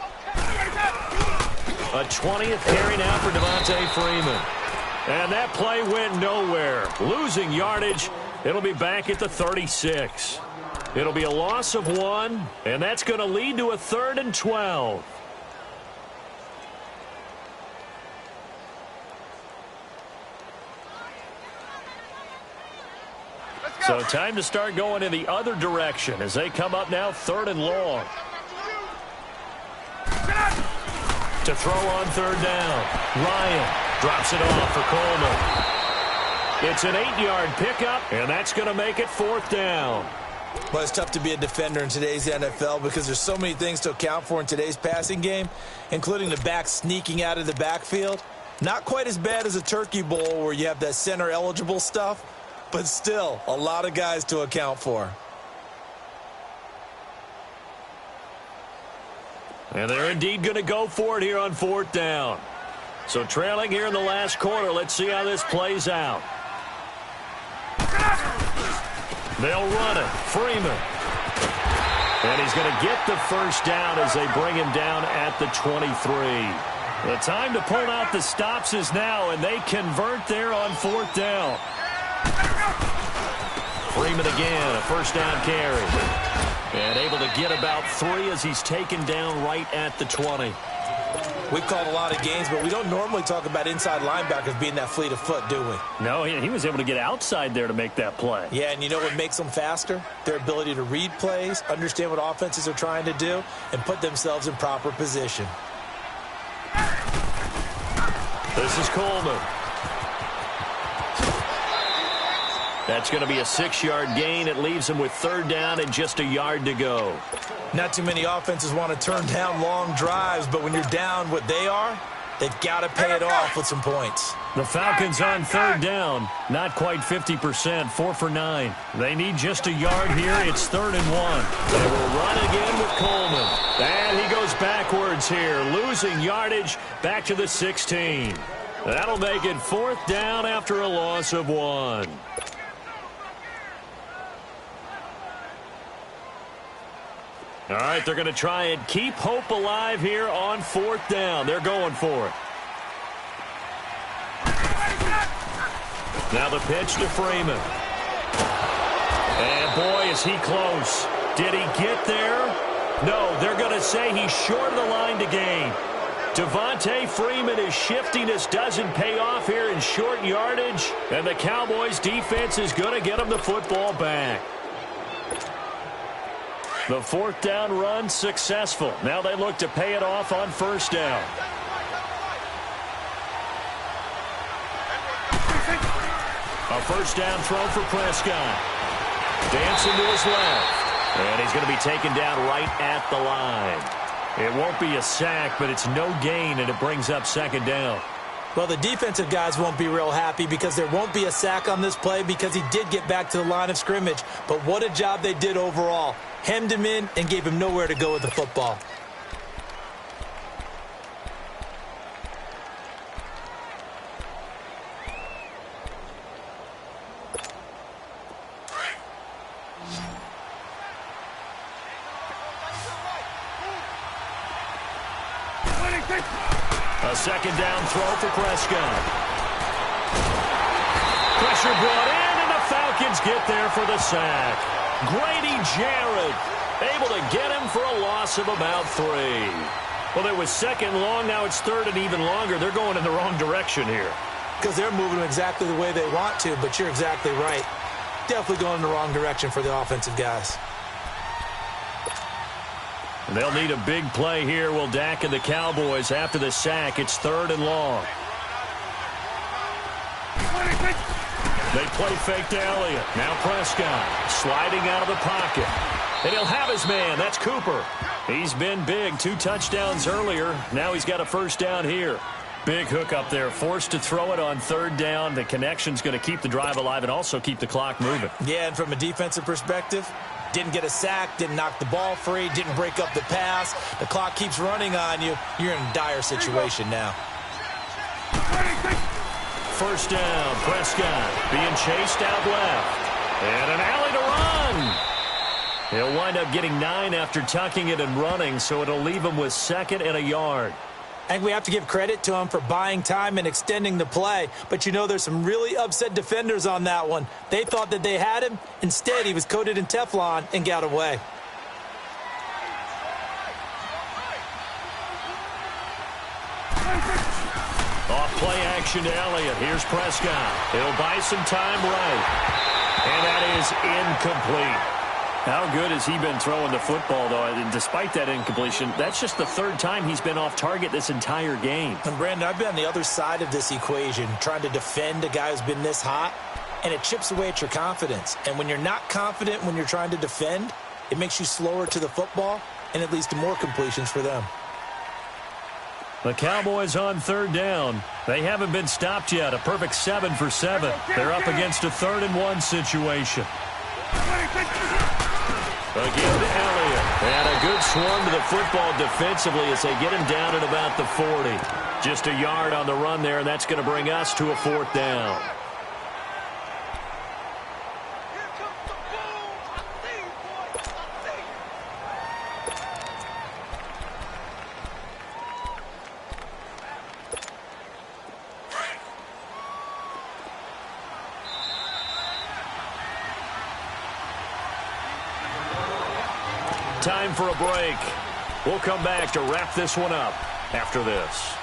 20th carry now for Devontae Freeman. And that play went nowhere. Losing yardage. It'll be back at the 36. It'll be a loss of 1, and that's going to lead to a 3rd and 12. So time to start going in the other direction as they come up now 3rd and long. To throw on 3rd down. Ryan drops it off for Coleman. It's an 8-yard pickup, and that's going to make it 4th down. Well, it's tough to be a defender in today's NFL because there's so many things to account for in today's passing game, including the back sneaking out of the backfield. Not quite as bad as a turkey bowl where you have that center-eligible stuff, but still a lot of guys to account for. And they're indeed going to go for it here on 4th down. So trailing here in the last quarter, let's see how this plays out. They'll run it. Freeman. And he's going to get the 1st down as they bring him down at the 23. The time to pull out the stops is now, and they convert there on 4th down. Freeman again, a 1st down carry. And able to get about 3 as he's taken down right at the 20. We've called a lot of games, but we don't normally talk about inside linebackers being that fleet of foot, do we? No, he was able to get outside there to make that play. Yeah, and you know what makes them faster? Their ability to read plays, understand what offenses are trying to do, and put themselves in proper position. This is Coleman. That's going to be a 6-yard gain. It leaves him with 3rd down and just a yard to go. Not too many offenses want to turn down long drives, but when you're down what they are, they've got to pay it off with some points. The Falcons on 3rd down. Not quite 50%, 4 for 9. They need just a yard here. It's 3rd and 1. They will run again with Coleman. And he goes backwards here, losing yardage back to the 16. That'll make it 4th down after a loss of 1. All right, they're going to try and keep hope alive here on 4th down. They're going for it. Now the pitch to Freeman. And boy, is he close. Did he get there? No, they're going to say he's short of the line to gain. Devontae Freeman is shifting. This doesn't pay off here in short yardage. And the Cowboys defense is going to get him the football back. The 4th down run successful. Now they look to pay it off on 1st down. A 1st down throw for Prescott. Dancing to his left. And he's going to be taken down right at the line. It won't be a sack, but it's no gain, and it brings up 2nd down. Well, the defensive guys won't be real happy because there won't be a sack on this play because he did get back to the line of scrimmage. But what a job they did overall. Hemmed him in and gave him nowhere to go with the football. A 2nd down throw for Prescott. Pressure brought in, and the Falcons get there for the sack. Grady Jarrett able to get him for a loss of about 3. Well, it was 2nd long. Now it's 3rd and even longer. They're going in the wrong direction here. Because they're moving exactly the way they want to, but you're exactly right. Definitely going in the wrong direction for the offensive guys. They'll need a big play here, will Dak and the Cowboys. After the sack, it's 3rd and long. They play fake to Elliott. Now Prescott sliding out of the pocket. And he'll have his man. That's Cooper. He's been big. 2 touchdowns earlier. Now he's got a 1st down here. Big hook up there. Forced to throw it on 3rd down. The connection's going to keep the drive alive and also keep the clock moving. Yeah, and from a defensive perspective, didn't get a sack, didn't knock the ball free, didn't break up the pass. The clock keeps running on you. You're in a dire situation now. 1st down, Prescott being chased out left. And an alley to run. He'll wind up getting 9 after tucking it and running, so it'll leave him with 2nd and a yard. I think we have to give credit to him for buying time and extending the play. But, you know, there's some really upset defenders on that one. They thought that they had him. Instead, he was coated in Teflon and got away. Off play action to Elliott. Here's Prescott. He'll buy some time right. And that is incomplete. How good has he been throwing the football, though? And despite that incompletion, that's just the 3rd time he's been off target this entire game. And, Brandon, I've been on the other side of this equation, trying to defend a guy who's been this hot, and it chips away at your confidence. And when you're not confident when you're trying to defend, it makes you slower to the football, and it leads to more completions for them. The Cowboys on 3rd down. They haven't been stopped yet. A perfect 7 for 7. They're up against a 3rd and 1 situation. Again to Elliott. And a good swarm to the football defensively as they get him down at about the 40. Just a yard on the run there, and that's going to bring us to a 4th down. Time for a break. We'll come back to wrap this one up. after this.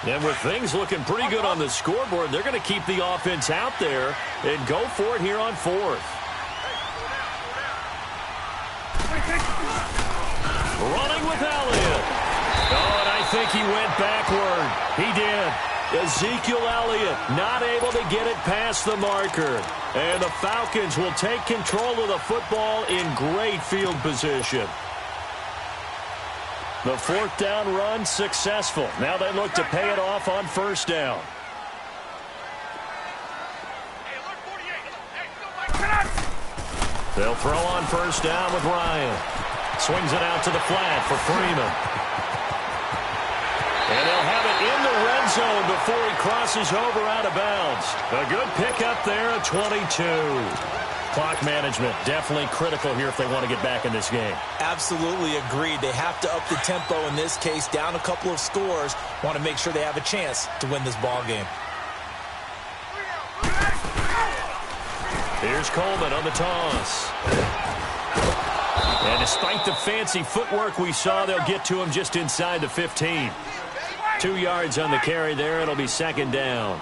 And with things looking pretty good on the scoreboard, they're going to keep the offense out there and go for it here on fourth. Running with Elliott. Oh, and I think he went backward. He did. Ezekiel Elliott not able to get it past the marker. And the Falcons will take control of the football in great field position. The fourth down run successful. Now they look to pay it off on first down. They'll throw on first down with Ryan. Swings it out to the flat for Freeman. And they'll have it in the red zone before he crosses over out of bounds. A good pickup there at 22. Clock management definitely critical here if they want to get back in this game. Absolutely agreed. They have to up the tempo in this case, down a couple of scores. Want to make sure they have a chance to win this ball game. Here's Coleman on the toss. And despite the fancy footwork we saw, they'll get to him just inside the 15. 2 yards on the carry there. It'll be second down.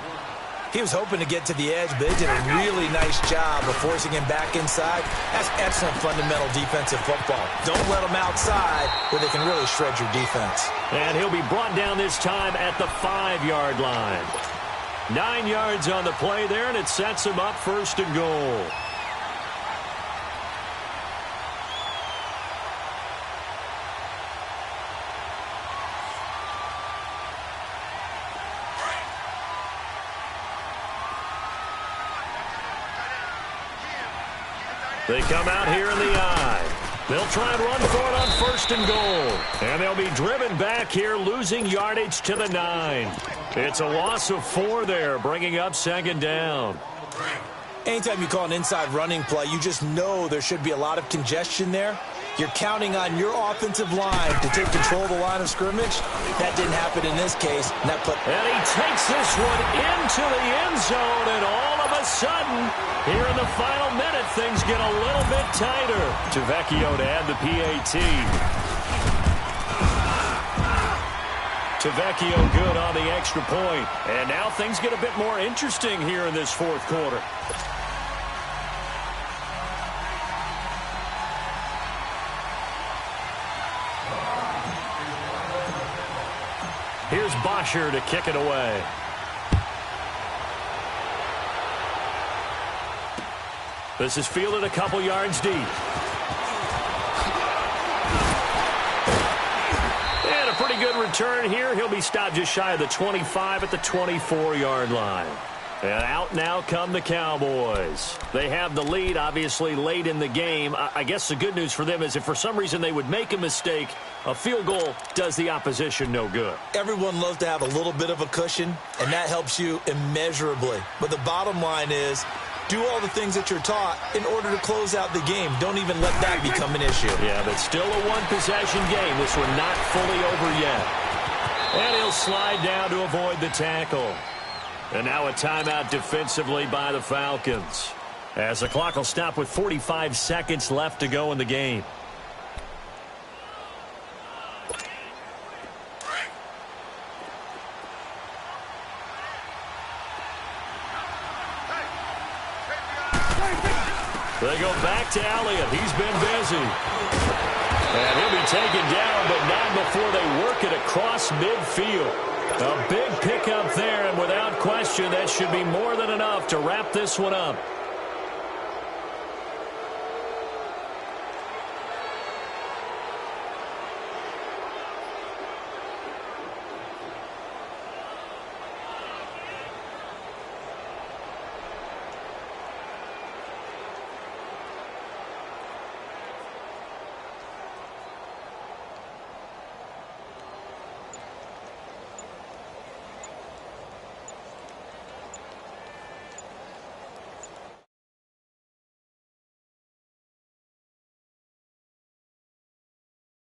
He was hoping to get to the edge, but they did a really nice job of forcing him back inside. That's excellent fundamental defensive football. Don't let them outside where they can really shred your defense. And he'll be brought down this time at the 5-yard line. 9 yards on the play there, and it sets him up first and goal. They come out here in the I. They'll try and run for it on first and goal. And they'll be driven back here, losing yardage to the 9. It's a loss of 4 there, bringing up second down. Anytime you call an inside running play, you just know there should be a lot of congestion there. You're counting on your offensive line to take control of the line of scrimmage. That didn't happen in this case. And he takes this one into the end zone, and all of a sudden, here in the final minute, things get a little bit tighter. Tavecchio to add the PAT. Tavecchio good on the extra point. And now things get a bit more interesting here in this fourth quarter. Here's Bosher to kick it away. This is fielded a couple yards deep. And a pretty good return here. He'll be stopped just shy of the 25 at the 24-yard line. And out now come the Cowboys. They have the lead, obviously, late in the game. I guess the good news for them is if for some reason they would make a mistake, a field goal does the opposition no good. Everyone loves to have a little bit of a cushion, and that helps you immeasurably. But the bottom line is, do all the things that you're taught in order to close out the game. Don't even let that become an issue. Yeah, but still a one-possession game. This one not fully over yet. And he'll slide down to avoid the tackle. And now a timeout defensively by the Falcons, as the clock will stop with 45 seconds left to go in the game. They go back to Elliott. He's been busy. And he'll be taken down, but not before they work it across midfield. A big pickup there, and without question, that should be more than enough to wrap this one up.